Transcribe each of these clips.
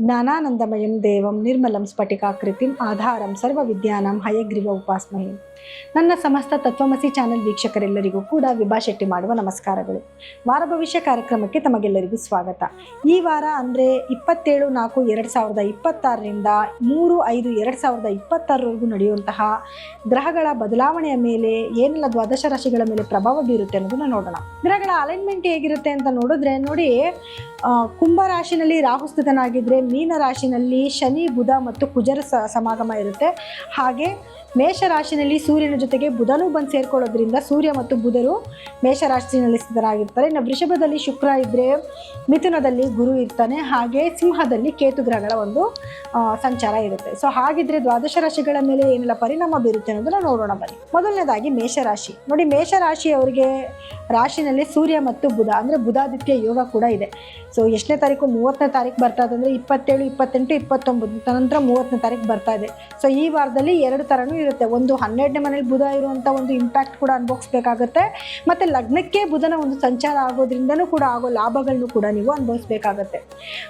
ಜ್ಞಾನಾನಂದಮಯಂ ದೇವಂ ನಿರ್ಮಲಂ ಸ್ಫಟಿಕಾಕೃತಿಂ ಆಧಾರಂ ಸರ್ವವಿದ್ಯಾನಾಂ ಹಯಗ್ರೀವ ಉಪಾಸ್ಮಹೆ. ನನ್ನ ಸಮಸ್ತ ತತ್ವಮಸಿ ಚಾನೆಲ್ ವೀಕ್ಷಕರೆಲ್ಲರಿಗೂ ಕೂಡ ವಿಭಾ ಶೆಟ್ಟಿ ಮಾಡುವ ನಮಸ್ಕಾರಗಳು. ವಾರ ಭವಿಷ್ಯ ಕಾರ್ಯಕ್ರಮಕ್ಕೆ ತಮಗೆಲ್ಲರಿಗೂ ಸ್ವಾಗತ. ಈ ವಾರ ಅಂದರೆ 27/4/2026ರಿಂದ 3/5/2026 ನಡೆಯುವಂತಹ ಗ್ರಹಗಳ ಬದಲಾವಣೆಯ ಮೇಲೆ ಏನೆಲ್ಲ ದ್ವಾದಶ ರಾಶಿಗಳ ಮೇಲೆ ಪ್ರಭಾವ ಬೀರುತ್ತೆ ಅನ್ನೋದನ್ನ ನೋಡೋಣ. ಗ್ರಹಗಳ ಅಲೈನ್ಮೆಂಟ್ ಹೇಗಿರುತ್ತೆ ಅಂತ ನೋಡಿದ್ರೆ ನೋಡಿ, ಕುಂಭ ರಾಶಿನಲ್ಲಿ ರಾಹು ಸ್ಥಿತನಾಗಿದ್ದರೆ ಮೀನ ರಾಶಿನಲ್ಲಿ ಶನಿ, ಬುಧ ಮತ್ತು ಕುಜರ ಸಮಾಗಮ ಇರುತ್ತೆ. ಹಾಗೆ ಮೇಷ ರಾಶಿನಲ್ಲಿ ಸೂರ್ಯನ ಜೊತೆಗೆ ಬುಧನೂ ಬಂದು ಸೇರ್ಕೊಳ್ಳೋದ್ರಿಂದ ಸೂರ್ಯ ಮತ್ತು ಬುಧರು ಮೇಷ ರಾಶಿನಲ್ಲಿ ಸ್ಥಿತರಾಗಿರ್ತಾರೆ. ಇನ್ನು ವೃಷಭದಲ್ಲಿ ಶುಕ್ರ ಇದ್ದರೆ, ಮಿಥುನದಲ್ಲಿ ಗುರು ಇರ್ತಾನೆ, ಹಾಗೆ ಸಿಂಹದಲ್ಲಿ ಕೇತು ಗ್ರಹಗಳ ಒಂದು ಸಂಚಾರ ಇರುತ್ತೆ. ಸೊ ಹಾಗಿದ್ರೆ ದ್ವಾದಶ ರಾಶಿಗಳ ಮೇಲೆ ಏನೆಲ್ಲ ಪರಿಣಾಮ ಬೀರುತ್ತೆ ಅನ್ನೋದನ್ನ ನೋಡೋಣ ಬನ್ನಿ. ಮೊದಲನೇದಾಗಿ ಮೇಷರಾಶಿ ನೋಡಿ, ಮೇಷರಾಶಿಯವರಿಗೆ ರಾಶಿನಲ್ಲಿ ಸೂರ್ಯ ಮತ್ತು ಬುಧ ಅಂದರೆ ಬುಧಾದಿತ್ಯ ಯೋಗ ಕೂಡ ಇದೆ. ಸೊ ಎಷ್ಟನೇ ತಾರೀಕು? 30ನೇ ತಾರೀಕು ಬರ್ತಾ ಇದೆ. ಅಂದರೆ 27, 28, 29 ನಂತರ 30ನೇ ತಾರೀಕು ಬರ್ತಾ ಇದೆ. ಸೊ ಈ ವಾರದಲ್ಲಿ ಎರಡು ಥರನೂ ಇರುತ್ತೆ. ಒಂದು 12ನೇ ಮನೇಲಿ ಬುಧ ಇರುವಂಥ ಒಂದು ಇಂಪ್ಯಾಕ್ಟ್ ಕೂಡ ಅನುಭವಿಸ್ಬೇಕಾಗತ್ತೆ, ಮತ್ತು ಲಗ್ನಕ್ಕೆ ಬುಧನ ಒಂದು ಸಂಚಾರ ಆಗೋದ್ರಿಂದನೂ ಕೂಡ ಆಗೋ ಲಾಭಗಳನ್ನು ಕೂಡ ನೀವು ಅನುಭವಿಸ್ಬೇಕಾಗತ್ತೆ.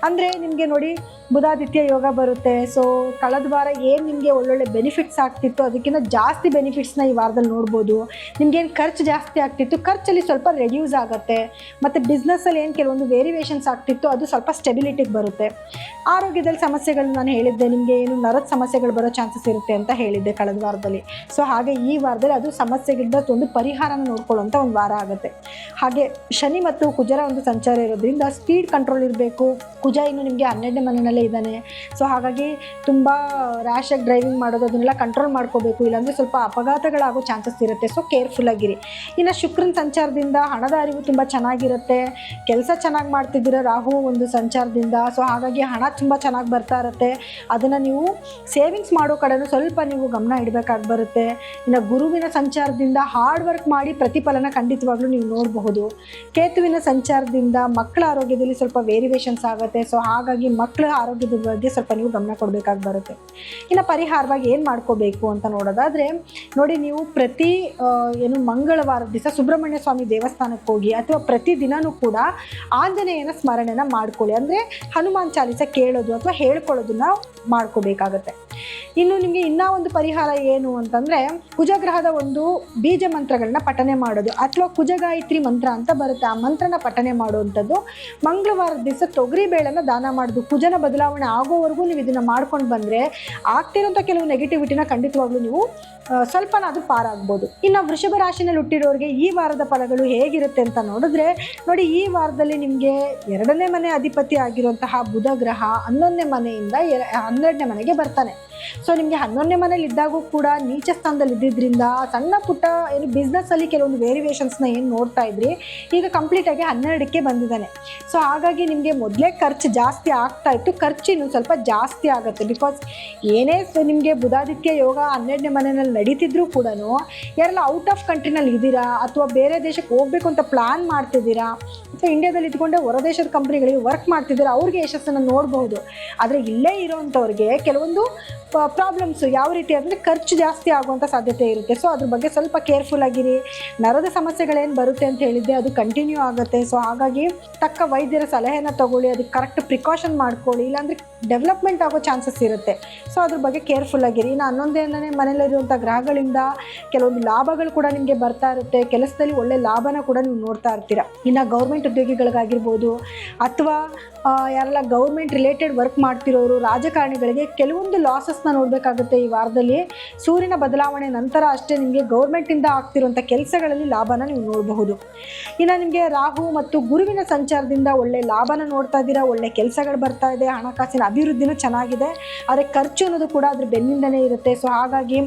ಅಂದರೆ ನಿಮಗೆ ನೋಡಿ, ಬುಧಾದಿತ್ಯ ಯೋಗ ಬರುತ್ತೆ. ಸೊ ಕಳೆದ ವಾರ ಏನು ನಿಮಗೆ ಒಳ್ಳೊಳ್ಳೆ ಬೆನಿಫಿಟ್ಸ್ ಆಗ್ತಿತ್ತು ಅದಕ್ಕಿಂತ ಜಾಸ್ತಿ ಬೆನಿಫಿಟ್ಸ್ನ ಈ ವಾರದಲ್ಲಿ ನೋಡ್ಬೋದು. ನಿಮ್ಗೇನು ಖರ್ಚು ಜಾಸ್ತಿ ಆಗ್ತಿತ್ತು, ಖರ್ಚಲ್ಲಿ ಸ್ವಲ್ಪ ರೆಡ್ಯೂಸ್ ಆಗುತ್ತೆ. ಮತ್ತು ಬಿಸ್ನೆಸ್ಸಲ್ಲಿ ಏನು ಕೆಲವೊಂದು ವೇರಿಯೇಷನ್ಸ್ ಆಗ್ತಿತ್ತು ಅದು ಸ್ವಲ್ಪ ಸ್ಟೆಬಿಲಿಟಿಗೆ ಬರುತ್ತೆ. ಆರೋಗ್ಯದಲ್ಲಿ ಸಮಸ್ಯೆಗಳು ನಾನು ಹೇಳಿದ್ದೆ, ನಿಮಗೆ ಏನು ನರದ ಸಮಸ್ಯೆಗಳು ಬರೋ ಚಾನ್ಸಸ್ ಇರುತ್ತೆ ಅಂತ ಹೇಳಿದ್ದೆ ಕಳೆದ ವಾರದಲ್ಲಿ. ಸೊ ಹಾಗೆ ಈ ವಾರದಲ್ಲಿ ಅದು ಸಮಸ್ಯೆಗಿಂತ ಒಂದು ಪರಿಹಾರನ ನೋಡ್ಕೊಳ್ಳುವಂಥ ಒಂದು ವಾರ ಆಗುತ್ತೆ. ಹಾಗೆ ಶನಿ ಮತ್ತು ಕುಜರ ಒಂದು ಸಂಚಾರ ಇರೋದ್ರಿಂದ ಸ್ಪೀಡ್ ಕಂಟ್ರೋಲ್ ಇರಬೇಕು. ಕುಜ ಇನ್ನು ನಿಮಗೆ 12ನೇ ಮನೆಯಲ್ಲೇ ಇದ್ದಾನೆ. ಸೊ ಹಾಗಾಗಿ ತುಂಬ ರ್ಯಾಶಾಗಿ ಡ್ರೈವಿಂಗ್ ಮಾಡೋದು ಅದನ್ನೆಲ್ಲ ಕಂಟ್ರೋಲ್ ಮಾಡ್ಕೋಬೇಕು, ಇಲ್ಲಾಂದರೆ ಸ್ವಲ್ಪ ಅಪಘಾತಗಳಾಗೋ ಚಾನ್ಸಸ್ ಇರುತ್ತೆ. ಸೊ ಕೇರ್ಫುಲ್ ಆಗಿರಿ. ಇನ್ನು ಶುಕ್ರನ ಸಂಚಾರದಿಂದ ಹಣದ ಅರಿವು ತುಂಬ ಚೆನ್ನಾಗಿರುತ್ತೆ. ಕೆಲಸ ಚೆನ್ನಾಗಿ ಮಾಡ್ತಿದ್ದೀರ ರಾಹು ಒಂದು ಸಂಚಾರದಿಂದ. ಸೊ ಹಾಗಾಗಿ ಹಣ ತುಂಬ ಚೆನ್ನಾಗಿ ಬರ್ತಾ ಇರುತ್ತೆ. ಅದನ್ನು ನೀವು ಸೇವಿಂಗ್ಸ್ ಮಾಡೋ ಕಡೆನೂ ಸ್ವಲ್ಪ ನೀವು ಗಮನ ಇಡಬೇಕಾಗಿ ಬರುತ್ತೆ. ಇನ್ನು ಗುರುವಿನ ಸಂಚಾರದಿಂದ ಹಾರ್ಡ್ ವರ್ಕ್ ಮಾಡಿ ಪ್ರತಿಫಲನ ಖಂಡಿತವಾಗ್ಲೂ ನೀವು ನೋಡಬಹುದು. ಕೇತುವಿನ ಸಂಚಾರದಿಂದ ಮಕ್ಕಳ ಆರೋಗ್ಯದಲ್ಲಿ ಸ್ವಲ್ಪ ವೇರಿಯೇಷನ್ಸ್ ಆಗುತ್ತೆ. ಸೊ ಹಾಗಾಗಿ ಮಕ್ಕಳ ಆರೋಗ್ಯದ ಬಗ್ಗೆ ಸ್ವಲ್ಪ ನೀವು ಗಮನ ಕೊಡಬೇಕಾಗಿ ಬರುತ್ತೆ. ಇನ್ನು ಪರಿಹಾರವಾಗಿ ಏನು ಮಾಡ್ಕೋಬೇಕು ಅಂತ ನೋಡೋದಾದರೆ ನೋಡಿ, ನೀವು ಪ್ರತಿ ಮಂಗಳವಾರದ ದಿವಸ ಸುಬ್ರಹ್ಮಣ್ಯ ಸ್ವಾಮಿ ದೇವಸ್ಥಾನಕ್ಕೆ ಹೋಗಿ ಅಥವಾ ಪ್ರತಿದಿನವೂ ಕೂಡ ಆಂಜನೇಯನ ಸ್ಮರಣೆನ ಮಾಡ್ಕೊಳ್ಳಿ. ಅಂದರೆ ಹನುಮಾನ್ ಚಾಲಿಸ ಕೇಳೋದು ಅಥವಾ ಹೇಳ್ಕೊಳ್ಳೋದನ್ನ ಮಾಡ್ಕೋಬೇಕಾಗತ್ತೆ. ಇನ್ನು ನಿಮಗೆ ಇನ್ನೂ ಒಂದು ಪರಿಹಾರ ಏನು ಅಂತಂದರೆ, ಕುಜಗ್ರಹದ ಒಂದು ಬೀಜ ಮಂತ್ರಗಳನ್ನ ಪಠನೆ ಮಾಡೋದು ಅಥವಾ ಕುಜಗಾಯತ್ರಿ ಮಂತ್ರ ಅಂತ ಬರುತ್ತೆ. ಆ ಮಂತ್ರನ ಪಠನೆ ಮಾಡುವಂಥದ್ದು. ಮಂಗಳವಾರದ ದಿವಸ ತೊಗರಿ ಬೇಳೆನ ದಾನ ಮಾಡೋದು. ಕುಜನ ಬದಲಾವಣೆ ಆಗೋವರೆಗೂ ನೀವು ಇದನ್ನು ಮಾಡ್ಕೊಂಡು ಬಂದರೆ ಆಗ್ತಿರೋಂಥ ಕೆಲವು ನೆಗೆಟಿವಿಟಿನ ಖಂಡಿತವಾಗ್ಲೂ ನೀವು ಸ್ವಲ್ಪನಾದರೂ ಪಾರಾಗ್ಬೋದು. ಇನ್ನು ವೃಷಭ ರಾಶಿನಲ್ಲಿ ಹುಟ್ಟಿರೋರಿಗೆ ಈ ವಾರದ ಫಲಗಳು ಹೇಗಿರುತ್ತೆ ಅಂತ ನೋಡಿದ್ರೆ ನೋಡಿ, ಈ ವಾರದಲ್ಲಿ ನಿಮಗೆ 2ನೇ ಮನೆ ಅಧಿಪತಿ ಆಗಿರುವಂತಹ ಬುಧ ಗ್ರಹ 11ನೇ ಮನೆಯಿಂದ 12ನೇ ಮನೆಗೆ ಬರ್ತಾನೆ. ಸೊ ನಿಮಗೆ 11ನೇ ಮನೇಲಿ ಇದ್ದಾಗೂ ಕೂಡ ನೀಚ ಸ್ಥಾನದಲ್ಲಿ ಇದ್ದಿದ್ದರಿಂದ ಸಣ್ಣ ಪುಟ್ಟ ಏನು ಬಿಸ್ನೆಸ್ಸಲ್ಲಿ ಕೆಲವೊಂದು ವೇರಿಯೇಷನ್ಸ್ನ ಏನು ನೋಡ್ತಾ ಇದ್ರಿ, ಈಗ ಕಂಪ್ಲೀಟಾಗಿ 12ಕ್ಕೆ ಬಂದಿದ್ದಾನೆ. ಸೊ ಹಾಗಾಗಿ ನಿಮಗೆ ಮೊದಲೇ ಖರ್ಚು ಜಾಸ್ತಿ ಆಗ್ತಾ ಇತ್ತು, ಖರ್ಚು ಇನ್ನೂ ಸ್ವಲ್ಪ ಜಾಸ್ತಿ ಆಗುತ್ತೆ. ಬಿಕಾಸ್ ಏನೇ ನಿಮಗೆ ಬುಧಾದಿತ್ಯ ಯೋಗ 12ನೇ ಮನೆಯಲ್ಲಿ ನಡೀತಿದ್ರೂ ಕೂಡ ಯಾರೆಲ್ಲ ಔಟ್ ಆಫ್ ಕಂಟ್ರಿನಲ್ಲಿ ಇದ್ದೀರಾ ಅಥವಾ ಬೇರೆ ದೇಶಕ್ಕೆ ಹೋಗಬೇಕು ಅಂತ ಪ್ಲ್ಯಾನ್ ಮಾಡ್ತಿದ್ದೀರಾ ಅಥವಾ ಇಂಡಿಯಾದಲ್ಲಿ ಇದ್ಕೊಂಡೆ ಹೊರ ದೇಶದ ಕಂಪ್ನಿಗಳಿಗೆ ವರ್ಕ್ ಮಾಡ್ತಿದ್ದೀರಾ, ಅವ್ರಿಗೆ ಯಶಸ್ಸನ್ನು ನೋಡಬಹುದು. ಆದರೆ ಇಲ್ಲೇ ಇರೋವಂಥವ್ರಿಗೆ ಕೆಲವೊಂದು ಪ್ರಾಬ್ಲಮ್ಸು ಯಾವ ರೀತಿ ಅಂದರೆ ಖರ್ಚು ಜಾಸ್ತಿ ಆಗುವಂಥ ಸಾಧ್ಯತೆ ಇರುತ್ತೆ. ಸೊ ಅದ್ರ ಬಗ್ಗೆ ಸ್ವಲ್ಪ ಕೇರ್ಫುಲ್ ಆಗಿರಿ. ನರದ ಸಮಸ್ಯೆಗಳೇನು ಬರುತ್ತೆ ಅಂತ ಹೇಳಿದ್ದೆ ಅದು ಕಂಟಿನ್ಯೂ ಆಗುತ್ತೆ. ಸೊ ಹಾಗಾಗಿ ತಕ್ಕ ವೈದ್ಯರ ಸಲಹೆನ ತಗೊಳ್ಳಿ, ಅದಕ್ಕೆ ಕರೆಕ್ಟ್ ಪ್ರಿಕಾಷನ್ ಮಾಡ್ಕೊಳ್ಳಿ, ಇಲ್ಲಾಂದರೆ ಡೆವಲಪ್ಮೆಂಟ್ ಆಗೋ ಚಾನ್ಸಸ್ ಇರುತ್ತೆ. ಸೊ ಅದ್ರ ಬಗ್ಗೆ ಕೇರ್ಫುಲ್ ಆಗಿರಿ. ಇನ್ನು 11ನೇ ಮನೆಯಲ್ಲಿರುವಂಥ ಗ್ರಹಗಳಿಂದ ಕೆಲವೊಂದು ಲಾಭಗಳು ಕೂಡ ನಿಮಗೆ ಬರ್ತಾ ಇರುತ್ತೆ. ಕೆಲಸದಲ್ಲಿ ಒಳ್ಳೆ ಲಾಭನ ಕೂಡ ನೀವು ನೋಡ್ತಾ ಇರ್ತೀರ. ಇನ್ನು ಗೌರ್ಮೆಂಟ್ ಉದ್ಯೋಗಿಗಳಿಗಾಗಿರ್ಬೋದು ಅಥವಾ ಯಾರೆಲ್ಲ ಗೌರ್ಮೆಂಟ್ ರಿಲೇಟೆಡ್ ವರ್ಕ್ ಮಾಡ್ತಿರೋರು, ರಾಜಕಾರಣಿಗಳಿಗೆ ಕೆಲವೊಂದು ಲಾಸಸ್ನ ನೋಡಬೇಕಾಗುತ್ತೆ ಈ ವಾರದಲ್ಲಿ. ಸೂರ್ಯನ ಬದಲಾವಣೆ ನಂತರ ಅಷ್ಟೇ ನಿಮಗೆ ಗೌರ್ಮೆಂಟಿಂದ ಆಗ್ತಿರುವಂಥ ಕೆಲಸಗಳಲ್ಲಿ ಲಾಭನ ನೀವು ನೋಡಬಹುದು. ಇನ್ನು ನಿಮಗೆ ರಾಹು ಮತ್ತು ಗುರುವಿನ ಸಂಚಾರದಿಂದ ಒಳ್ಳೆ ಲಾಭನ ನೋಡ್ತಾ ಇದ್ದೀರಾ, ಒಳ್ಳೆ ಕೆಲಸಗಳು ಬರ್ತಾ ಇದೆ, ಹಣಕಾಸಿನ ಅಭಿವೃದ್ಧಿನೂ ಚೆನ್ನಾಗಿದೆ. ಆದರೆ ಖರ್ಚು ಅನ್ನೋದು ಕೂಡ ಅದ್ರ ಬೆನ್ನಿಂದನೇ ಇರುತ್ತೆ. ಸೊ ಹಾಗಾಗಿ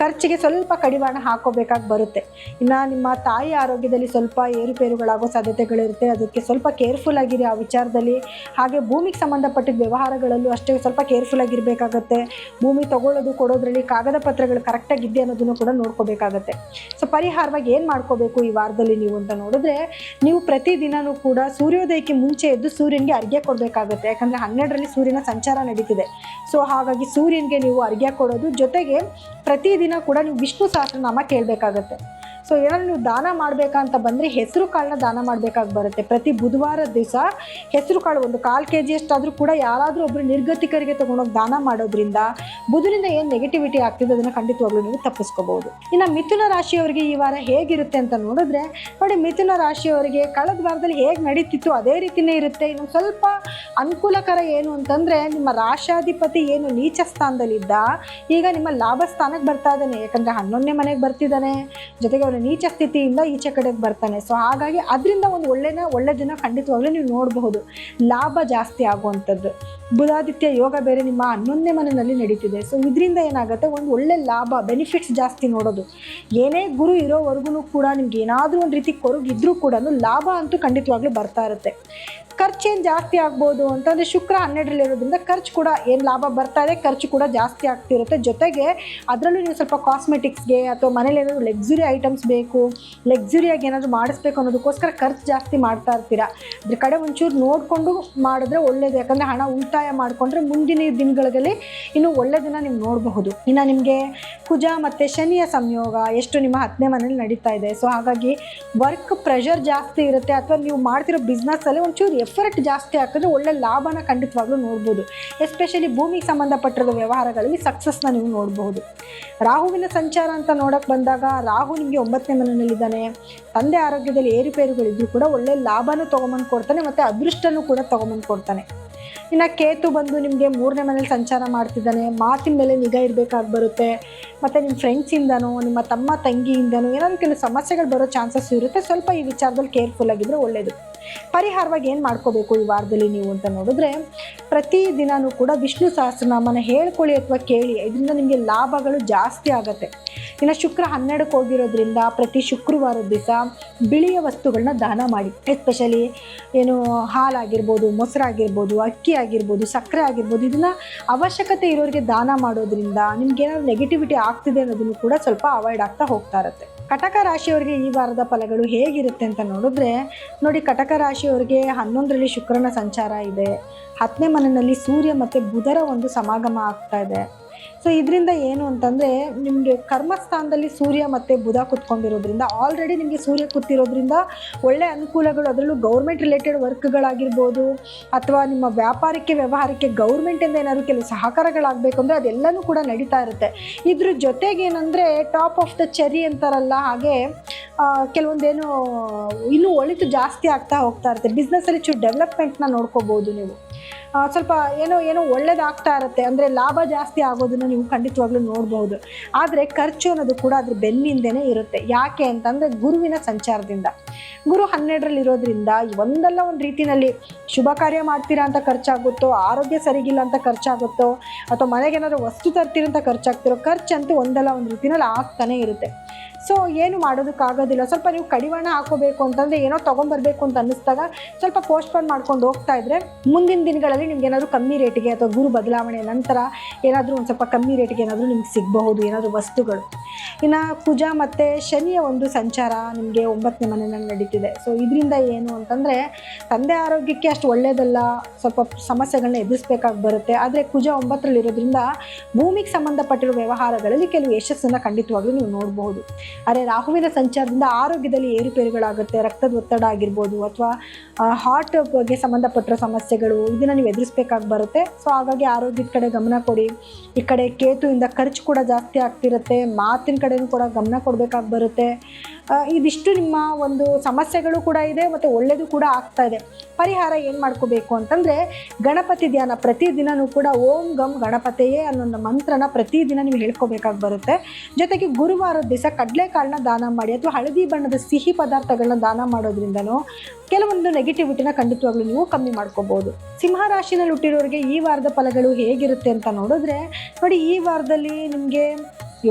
ಖರ್ಚಿಗೆ ಸ್ವಲ್ಪ ಕಡಿವಾಣ ಹಾಕೋಬೇಕಾಗಿ ಬರುತ್ತೆ. ಇನ್ನು ನಿಮ್ಮ ತಾಯಿ ಆರೋಗ್ಯದಲ್ಲಿ ಸ್ವಲ್ಪ ಏರುಪೇರುಗಳಾಗೋ ಸಾಧ್ಯತೆಗಳಿರುತ್ತೆ. ಅದಕ್ಕೆ ಸ್ವಲ್ಪ ಕೇರ್ಫುಲ್ ಆಗಿರಿ ಆ ವಿಚಾರದಲ್ಲಿ. ಹಾಗೆ ಭೂಮಿಗೆ ಸಂಬಂಧಪಟ್ಟಿದ್ದ ವ್ಯವಹಾರಗಳಲ್ಲೂ ಅಷ್ಟೇ ಸ್ವಲ್ಪ ಕೇರ್ಫುಲ್ ಆಗಿರಬೇಕಾಗತ್ತೆ. ಭೂಮಿ ತಗೊಳ್ಳೋದು ಕೊಡೋದ್ರಲ್ಲಿ ಕಾಗದ ಪತ್ರಗಳು ಕರೆಕ್ಟಾಗಿದ್ದೆ ಅನ್ನೋದನ್ನು ಕೂಡ ನೋಡ್ಕೋಬೇಕಾಗತ್ತೆ. ಸೊ ಪರಿಹಾರವಾಗಿ ಏನು ಮಾಡ್ಕೋಬೇಕು ಈ ವಾರದಲ್ಲಿ ನೀವು ಅಂತ ನೋಡಿದ್ರೆ, ನೀವು ಪ್ರತಿದಿನವೂ ಕೂಡ ಸೂರ್ಯೋದಯಕ್ಕೆ ಮುಂಚೆ ಎದ್ದು ಸೂರ್ಯನಿಗೆ ಅರ್ಘ್ಯ ಕೊಡಬೇಕಾಗತ್ತೆ. ಯಾಕಂದರೆ 12ರಲ್ಲಿ ಸೂರ್ಯನ ಸಂಚಾರ ನಡೀತಿದೆ. ಸೊ ಹಾಗಾಗಿ ಸೂರ್ಯನಿಗೆ ನೀವು ಅರ್ಘ್ಯ ಕೊಡೋದು ಜೊತೆಗೆ ಪ್ರತಿದಿನ ಕೂಡ ನೀವು ವಿಷ್ಣು ಸಹಸ್ರನಾಮ ಕೇಳಬೇಕಾಗತ್ತೆ. ಸೊ ಏನಾದ್ರು ನೀವು ದಾನ ಮಾಡಬೇಕಂತ ಬಂದರೆ ಹೆಸರು ಕಾಳನ್ನ ದಾನ ಮಾಡಬೇಕಾಗಿ ಬರುತ್ತೆ. ಪ್ರತಿ ಬುಧವಾರದ ದಿವಸ ಹೆಸರು ಕಾಳು ಒಂದು 1/4 kg ಅಷ್ಟಾದರೂ ಕೂಡ ಯಾರಾದರೂ ಒಬ್ಬರು ನಿರ್ಗತಿಕರಿಗೆ ತೊಗೊಂಡೋಗಿ ದಾನ ಮಾಡೋದ್ರಿಂದ ಬುಧನಿಂದ ಏನು ನೆಗೆಟಿವಿಟಿ ಆಗ್ತಿದೆ ಅದನ್ನು ಖಂಡಿತವಾಗ್ಲೂ ನೀವು ತಪ್ಪಿಸ್ಕೋಬಹುದು. ಇನ್ನು ಮಿಥುನ ರಾಶಿಯವರಿಗೆ ಈ ವಾರ ಹೇಗಿರುತ್ತೆ ಅಂತ ನೋಡಿದ್ರೆ ನೋಡಿ, ಮಿಥುನ ರಾಶಿಯವರಿಗೆ ಕಳೆದ ವಾರದಲ್ಲಿ ಹೇಗೆ ನಡೀತಿತ್ತು ಅದೇ ರೀತಿಯೇ ಇರುತ್ತೆ. ಇನ್ನೊಂದು ಸ್ವಲ್ಪ ಅನುಕೂಲಕರ ಏನು ಅಂತಂದರೆ, ನಿಮ್ಮ ರಾಶಾಧಿಪತಿ ಏನು ನೀಚ ಸ್ಥಾನದಲ್ಲಿದ್ದ ಈಗ ನಿಮ್ಮ ಲಾಭ ಸ್ಥಾನಕ್ಕೆ ಬರ್ತಾ ಇದ್ದಾನೆ. ಯಾಕಂದರೆ 11ನೇ ಮನೆಗೆ ಬರ್ತಿದ್ದಾನೆ, ಜೊತೆಗೆ ಅವನ ನೀಚ ಸ್ಥಿತಿಯಿಂದ ಈಚೆ ಕಡೆಗೆ ಬರ್ತಾನೆ. ಸೊ ಹಾಗಾಗಿ ಅದರಿಂದ ಒಂದು ಒಳ್ಳೆ ದಿನ ಖಂಡಿತವಾಗ್ಲೂ ನೀವು ನೋಡಬಹುದು, ಲಾಭ ಜಾಸ್ತಿ ಆಗುವಂಥದ್ದು. ಬುಧಾದಿತ್ಯ ಯೋಗ ಬೇರೆ ನಿಮ್ಮ 11ನೇ ಮನೆಯಲ್ಲಿ ನಡೀತಿದೆ. ಸೊ ಇದರಿಂದ ಏನಾಗುತ್ತೆ, ಒಂದು ಒಳ್ಳೆ ಲಾಭ ಬೆನಿಫಿಟ್ಸ್ ಜಾಸ್ತಿ ನೋಡೋದು. ಏನೇ ಗುರು ಇರೋವರೆಗೂ ಕೂಡ ನಿಮ್ಗೆ ಏನಾದರೂ ಒಂದು ರೀತಿ ಕೊರಗಿದ್ರೂ ಕೂಡ ಲಾಭ ಅಂತೂ ಖಂಡಿತವಾಗ್ಲೂ ಬರ್ತಾ ಇರುತ್ತೆ. ಖರ್ಚೇನು ಜಾಸ್ತಿ ಆಗ್ಬೋದು ಅಂತಂದರೆ ಶುಕ್ರ 12ರಲ್ಲಿ ಇರೋದ್ರಿಂದ ಖರ್ಚು ಕೂಡ ಏನು ಲಾಭ ಬರ್ತಾ ಇದೆ, ಖರ್ಚು ಕೂಡ ಜಾಸ್ತಿ ಆಗ್ತಿರುತ್ತೆ. ಜೊತೆಗೆ ಅದರಲ್ಲೂ ನೀವು ಸ್ವಲ್ಪ ಕಾಸ್ಮೆಟಿಕ್ಸ್ಗೆ ಅಥವಾ ಮನೇಲಿ ಏನಾದರೂ ಲಕ್ಸುರಿ ಐಟಮ್ಸ್ ಬೇಕು, ಲಕ್ಸುರಿಯಾಗಿ ಏನಾದರೂ ಮಾಡಿಸ್ಬೇಕು ಅನ್ನೋದಕ್ಕೋಸ್ಕರ ಖರ್ಚು ಜಾಸ್ತಿ ಮಾಡ್ತಾ ಇರ್ತೀರಾ. ಅದ್ರ ಕಡೆ ಒಂಚೂರು ನೋಡಿಕೊಂಡು ಮಾಡಿದ್ರೆ ಒಳ್ಳೇದು. ಯಾಕಂದರೆ ಹಣ ಉಳಿತಾಯ ಮಾಡಿಕೊಂಡ್ರೆ ಮುಂದಿನ ದಿನಗಳಲ್ಲಿ ಇನ್ನೂ ಒಳ್ಳೆ ದಿನ ನೀವು ನೋಡಬಹುದು. ಇನ್ನು ನಿಮಗೆ ಕುಜ ಮತ್ತು ಶನಿಯ ಸಂಯೋಗ ಎಷ್ಟು ನಿಮ್ಮ 10ನೇ ಮನೇಲಿ ನಡೀತಾ ಇದೆ. ಸೊ ಹಾಗಾಗಿ ವರ್ಕ್ ಪ್ರೆಷರ್ ಜಾಸ್ತಿ ಇರುತ್ತೆ. ಅಥವಾ ನೀವು ಮಾಡ್ತಿರೋ ಬಿಸ್ನೆಸ್ಸಲ್ಲಿ ಒಂಚೂರು ಎಫರ್ಟ್ ಜಾಸ್ತಿ ಹಾಕಿದ್ರೆ ಒಳ್ಳೆ ಲಾಭನ ಖಂಡಿತವಾಗ್ಲೂ ನೋಡ್ಬೋದು. ಎಸ್ಪೆಷಲಿ ಭೂಮಿಗೆ ಸಂಬಂಧಪಟ್ಟಿರೋ ವ್ಯವಹಾರಗಳಲ್ಲಿ ಸಕ್ಸಸ್ನ ನೀವು ನೋಡಬಹುದು. ರಾಹುವಿನ ಸಂಚಾರ ಅಂತ ನೋಡೋಕೆ ಬಂದಾಗ ರಾಹು ನಿಮಗೆ 9ನೇ ಮನೆಯಲ್ಲಿದ್ದಾನೆ. ತಂದೆ ಆರೋಗ್ಯದಲ್ಲಿ ಏರುಪೇರುಗಳಿದ್ರು ಕೂಡ ಒಳ್ಳೆ ಲಾಭನೂ ತೊಗೊಂಬಂದು ಕೊಡ್ತಾನೆ ಮತ್ತು ಅದೃಷ್ಟನೂ ಕೂಡ ತೊಗೊಂಬಂದು ಕೊಡ್ತಾನೆ. ಇನ್ನು ಕೇತು ಬಂದು ನಿಮಗೆ 3ನೇ ಮನೇಲಿ ಸಂಚಾರ ಮಾಡ್ತಿದ್ದಾನೆ. ಮಾತಿನ ಮೇಲೆ ನಿಗಾ ಇರಬೇಕಾಗಿ ಬರುತ್ತೆ. ಮತ್ತು ನಿಮ್ಮ ಫ್ರೆಂಡ್ಸಿಂದನೋ ನಿಮ್ಮ ತಮ್ಮ ತಂಗಿಯಿಂದನೋ ಏನಾದರೂ ಕೆಲವು ಸಮಸ್ಯೆಗಳು ಬರೋ ಚಾನ್ಸಸ್ ಇರುತ್ತೆ. ಸ್ವಲ್ಪ ಈ ವಿಚಾರದಲ್ಲಿ ಕೇರ್ಫುಲ್ ಆಗಿದ್ದರೆ ಒಳ್ಳೆಯದು. ಪರಿಹಾರವಾಗಿ ಏನು ಮಾಡ್ಕೋಬೇಕು ಈ ವಾರದಲ್ಲಿ ನೀವು ಅಂತ ನೋಡಿದ್ರೆ, ಪ್ರತಿ ದಿನವೂ ಕೂಡ ವಿಷ್ಣು ಸಹಸ್ರನಾಮನ ಹೇಳ್ಕೊಳ್ಳಿ ಅಥವಾ ಕೇಳಿ, ಇದರಿಂದ ನಿಮಗೆ ಲಾಭಗಳು ಜಾಸ್ತಿ ಆಗುತ್ತೆ. ಇನ್ನು ಶುಕ್ರ 12ಕ್ಕೆ ಹೋಗಿರೋದ್ರಿಂದ ಪ್ರತಿ ಶುಕ್ರವಾರದ ದಿವಸ ಬಿಳಿಯ ವಸ್ತುಗಳನ್ನ ದಾನ ಮಾಡಿ. ಎಸ್ಪೆಷಲಿ ಏನು ಹಾಲಾಗಿರ್ಬೋದು, ಮೊಸರಾಗಿರ್ಬೋದು, ಅಕ್ಕಿ ಆಗಿರ್ಬೋದು, ಸಕ್ಕರೆ ಆಗಿರ್ಬೋದು, ಇದನ್ನು ಅವಶ್ಯಕತೆ ಇರೋರಿಗೆ ದಾನ ಮಾಡೋದ್ರಿಂದ ನಿಮ್ಗೇನಾದ್ರು ನೆಗೆಟಿವಿಟಿ ಆಗ್ತಿದೆ ಅನ್ನೋದನ್ನು ಕೂಡ ಸ್ವಲ್ಪ ಅವಾಯ್ಡ್ ಆಗ್ತಾ ಹೋಗ್ತಾ ಇರುತ್ತೆ. ಕಟಕ ರಾಶಿಯವರಿಗೆ ಈ ವಾರದ ಫಲಗಳು ಹೇಗಿರುತ್ತೆ ಅಂತ ನೋಡಿದ್ರೆ ನೋಡಿ, ಕಟಕ ರಾಶಿಯವರಿಗೆ 11ರಲ್ಲಿ ಶುಕ್ರನ ಸಂಚಾರ ಇದೆ. 10ನೇ ಮನೆಯಲ್ಲಿ ಸೂರ್ಯ ಮತ್ತು ಬುಧರ ಒಂದು ಸಮಾಗಮ ಆಗ್ತಾ ಇದೆ. ಸೊ ಇದರಿಂದ ಏನು ಅಂತಂದರೆ, ನಿಮಗೆ ಕರ್ಮಸ್ಥಾನದಲ್ಲಿ ಸೂರ್ಯ ಮತ್ತು ಬುಧ ಕೂತ್ಕೊಂಡಿರೋದ್ರಿಂದ, ಆಲ್ರೆಡಿ ನಿಮಗೆ ಸೂರ್ಯ ಕೂತಿರೋದ್ರಿಂದ ಒಳ್ಳೆಯ ಅನುಕೂಲಗಳು, ಅದರಲ್ಲೂ ಗೌರ್ಮೆಂಟ್ ರಿಲೇಟೆಡ್ ವರ್ಕ್ಗಳಾಗಿರ್ಬೋದು ಅಥವಾ ನಿಮ್ಮ ವ್ಯಾಪಾರಕ್ಕೆ ವ್ಯವಹಾರಕ್ಕೆ ಗೌರ್ಮೆಂಟಿಂದ ಏನಾದರೂ ಕೆಲವು ಸಹಕಾರಗಳಾಗಬೇಕು ಅಂದರೆ ಅದೆಲ್ಲನೂ ಕೂಡ ನಡೀತಾ ಇರುತ್ತೆ. ಇದ್ರ ಜೊತೆಗೇನೆಂದರೆ ಟಾಪ್ ಆಫ್ ದ ಚೆರಿ ಅಂತಾರಲ್ಲ, ಹಾಗೆ ಕೆಲವೊಂದೇನು ಇನ್ನೂ ಒಳಿತು ಜಾಸ್ತಿ ಆಗ್ತಾ ಹೋಗ್ತಾ ಇರುತ್ತೆ. ಬಿಸ್ನೆಸ್ಸಲ್ಲಿ ಚೂರು ಡೆವಲಪ್ಮೆಂಟ್ನ ನೋಡ್ಕೋಬೋದು ನೀವು. ಸ್ವಲ್ಪ ಏನೋ ಒಳ್ಳೇದಾಗ್ತಾ ಇರುತ್ತೆ. ಅಂದರೆ ಲಾಭ ಜಾಸ್ತಿ ಆಗೋದನ್ನು ನೀವು ಖಂಡಿತವಾಗ್ಲೂ ನೋಡ್ಬೋದು. ಆದರೆ ಖರ್ಚು ಅನ್ನೋದು ಕೂಡ ಅದ್ರ ಬೆನ್ನಿಂದನೇ ಇರುತ್ತೆ. ಯಾಕೆ ಅಂತಂದರೆ ಗುರುವಿನ ಸಂಚಾರದಿಂದ. ಗುರು 12ರಲ್ಲಿ ಇರೋದ್ರಿಂದ ಒಂದಲ್ಲ ಒಂದು ರೀತಿಯಲ್ಲಿ ಶುಭ ಕಾರ್ಯ ಮಾಡ್ತೀರಾ ಅಂತ ಖರ್ಚಾಗುತ್ತೋ, ಆರೋಗ್ಯ ಸರಿಗಿಲ್ಲ ಅಂತ ಖರ್ಚಾಗುತ್ತೋ, ಅಥವಾ ಮನೆಗೇನಾದರೂ ವಸ್ತು ತರ್ತೀರಂತ ಖರ್ಚಾಗ್ತಿರೋ, ಖರ್ಚಂತೂ ಒಂದಲ್ಲ ಒಂದು ರೀತಿಯಲ್ಲಿ ಆಗ್ತಾನೆ ಇರುತ್ತೆ. ಸೊ ಏನು ಮಾಡೋದಕ್ಕಾಗೋದಿಲ್ಲ. ಸ್ವಲ್ಪ ನೀವು ಕಡಿವಾಣ ಹಾಕೋಬೇಕು ಅಂತಂದರೆ, ಏನೋ ತೊಗೊಂಬರ್ಬೇಕು ಅಂತ ಅನ್ನಿಸ್ದಾಗ ಸ್ವಲ್ಪ ಪೋಸ್ಟ್ಪೋನ್ ಮಾಡ್ಕೊಂಡು ಹೋಗ್ತಾ ಇದ್ದರೆ ಮುಂದಿನ ದಿನಗಳಲ್ಲಿ ನಿಮ್ಗೆ ಏನಾದರೂ ಕಮ್ಮಿ ರೇಟಿಗೆ ಅಥವಾ ಗುರು ಬದಲಾವಣೆ ನಂತರ ಏನಾದರೂ ಒಂದು ಸ್ವಲ್ಪ ಕಮ್ಮಿ ರೇಟಿಗೆ ಏನಾದರೂ ನಿಮ್ಗೆ ಸಿಗಬಹುದು ಏನಾದರೂ ವಸ್ತುಗಳು. ಇನ್ನು ಕುಜ ಮತ್ತು ಶನಿಯ ಒಂದು ಸಂಚಾರ ನಿಮಗೆ 9ನೇ ಮನೆಯಲ್ಲಿ ನಡೀತಿದೆ. ಸೊ ಇದರಿಂದ ಏನು ಅಂತಂದರೆ, ತಂದೆ ಆರೋಗ್ಯಕ್ಕೆ ಅಷ್ಟು ಒಳ್ಳೆಯದಲ್ಲ, ಸ್ವಲ್ಪ ಸಮಸ್ಯೆಗಳನ್ನ ಎದುರಿಸ್ಬೇಕಾಗಿ ಬರುತ್ತೆ. ಆದರೆ ಕುಜ 9ರಲ್ಲಿರೋದ್ರಿಂದ ಭೂಮಿಗೆ ಸಂಬಂಧಪಟ್ಟಿರೋ ವ್ಯವಹಾರಗಳಲ್ಲಿ ಕೆಲವು ಯಶಸ್ಸನ್ನು ಖಂಡಿತವಾಗ್ಲೂ ನೀವು ನೋಡಬಹುದು. ಆದರೆ ರಾಹುವಿನ ಸಂಚಾರದಿಂದ ಆರೋಗ್ಯದಲ್ಲಿ ಏರುಪೇರುಗಳಾಗುತ್ತೆ. ರಕ್ತದ ಒತ್ತಡ ಆಗಿರ್ಬೋದು ಅಥವಾ ಹಾರ್ಟ್ ಬಗ್ಗೆ ಸಂಬಂಧಪಟ್ಟಿರೋ ಸಮಸ್ಯೆಗಳು, ಇದನ್ನು ನೀವು ಎದುರಿಸ್ಬೇಕಾಗಿ ಬರುತ್ತೆ. ಸೊ ಹಾಗಾಗಿ ಆರೋಗ್ಯದ ಕಡೆ ಗಮನ ಕೊಡಿ. ಈ ಕಡೆ ಕೇತುವಿಂದ ಖರ್ಚು ಕೂಡ ಜಾಸ್ತಿ ಆಗ್ತಿರುತ್ತೆ. ಮಾತಿನ ಕಡೆನೂ ಕೂಡ ಗಮನ ಕೊಡಬೇಕಾಗಿ ಬರುತ್ತೆ. ಇದಿಷ್ಟು ನಿಮ್ಮ ಒಂದು ಸಮಸ್ಯೆಗಳು ಕೂಡ ಇದೆ ಮತ್ತು ಒಳ್ಳೆಯದು ಕೂಡ ಆಗ್ತಾ ಇದೆ. ಪರಿಹಾರ ಏನು ಮಾಡ್ಕೋಬೇಕು ಅಂತಂದರೆ, ಗಣಪತಿ ಧ್ಯಾನ ಪ್ರತಿದಿನವೂ ಕೂಡ ಓಂ ಗಂ ಗಣಪತಿಯೇ ಅನ್ನೋ ಮಂತ್ರನ ಪ್ರತಿದಿನ ನೀವು ಹೇಳ್ಕೋಬೇಕಾಗಿ ಬರುತ್ತೆ. ಜೊತೆಗೆ ಗುರುವಾರದ ದಿವಸ ಕಡಲೆಕಾಳನ್ನ ದಾನ ಮಾಡಿ ಅಥವಾ ಹಳದಿ ಬಣ್ಣದ ಸಿಹಿ ಪದಾರ್ಥಗಳನ್ನ ದಾನ ಮಾಡೋದ್ರಿಂದನೂ ಕೆಲವೊಂದು ನೆಗೆಟಿವಿಟಿನ ಖಂಡಿತವಾಗ್ಲೂ ನೀವು ಕಮ್ಮಿ ಮಾಡ್ಕೋಬಹುದು. ಸಿಂಹ ರಾಶಿನಲ್ಲಿ ಹುಟ್ಟಿರೋರಿಗೆ ಈ ವಾರದ ಫಲಗಳು ಹೇಗಿರುತ್ತೆ ಅಂತ ನೋಡಿದ್ರೆ ನೋಡಿ, ಈ ವಾರದಲ್ಲಿ ನಿಮಗೆ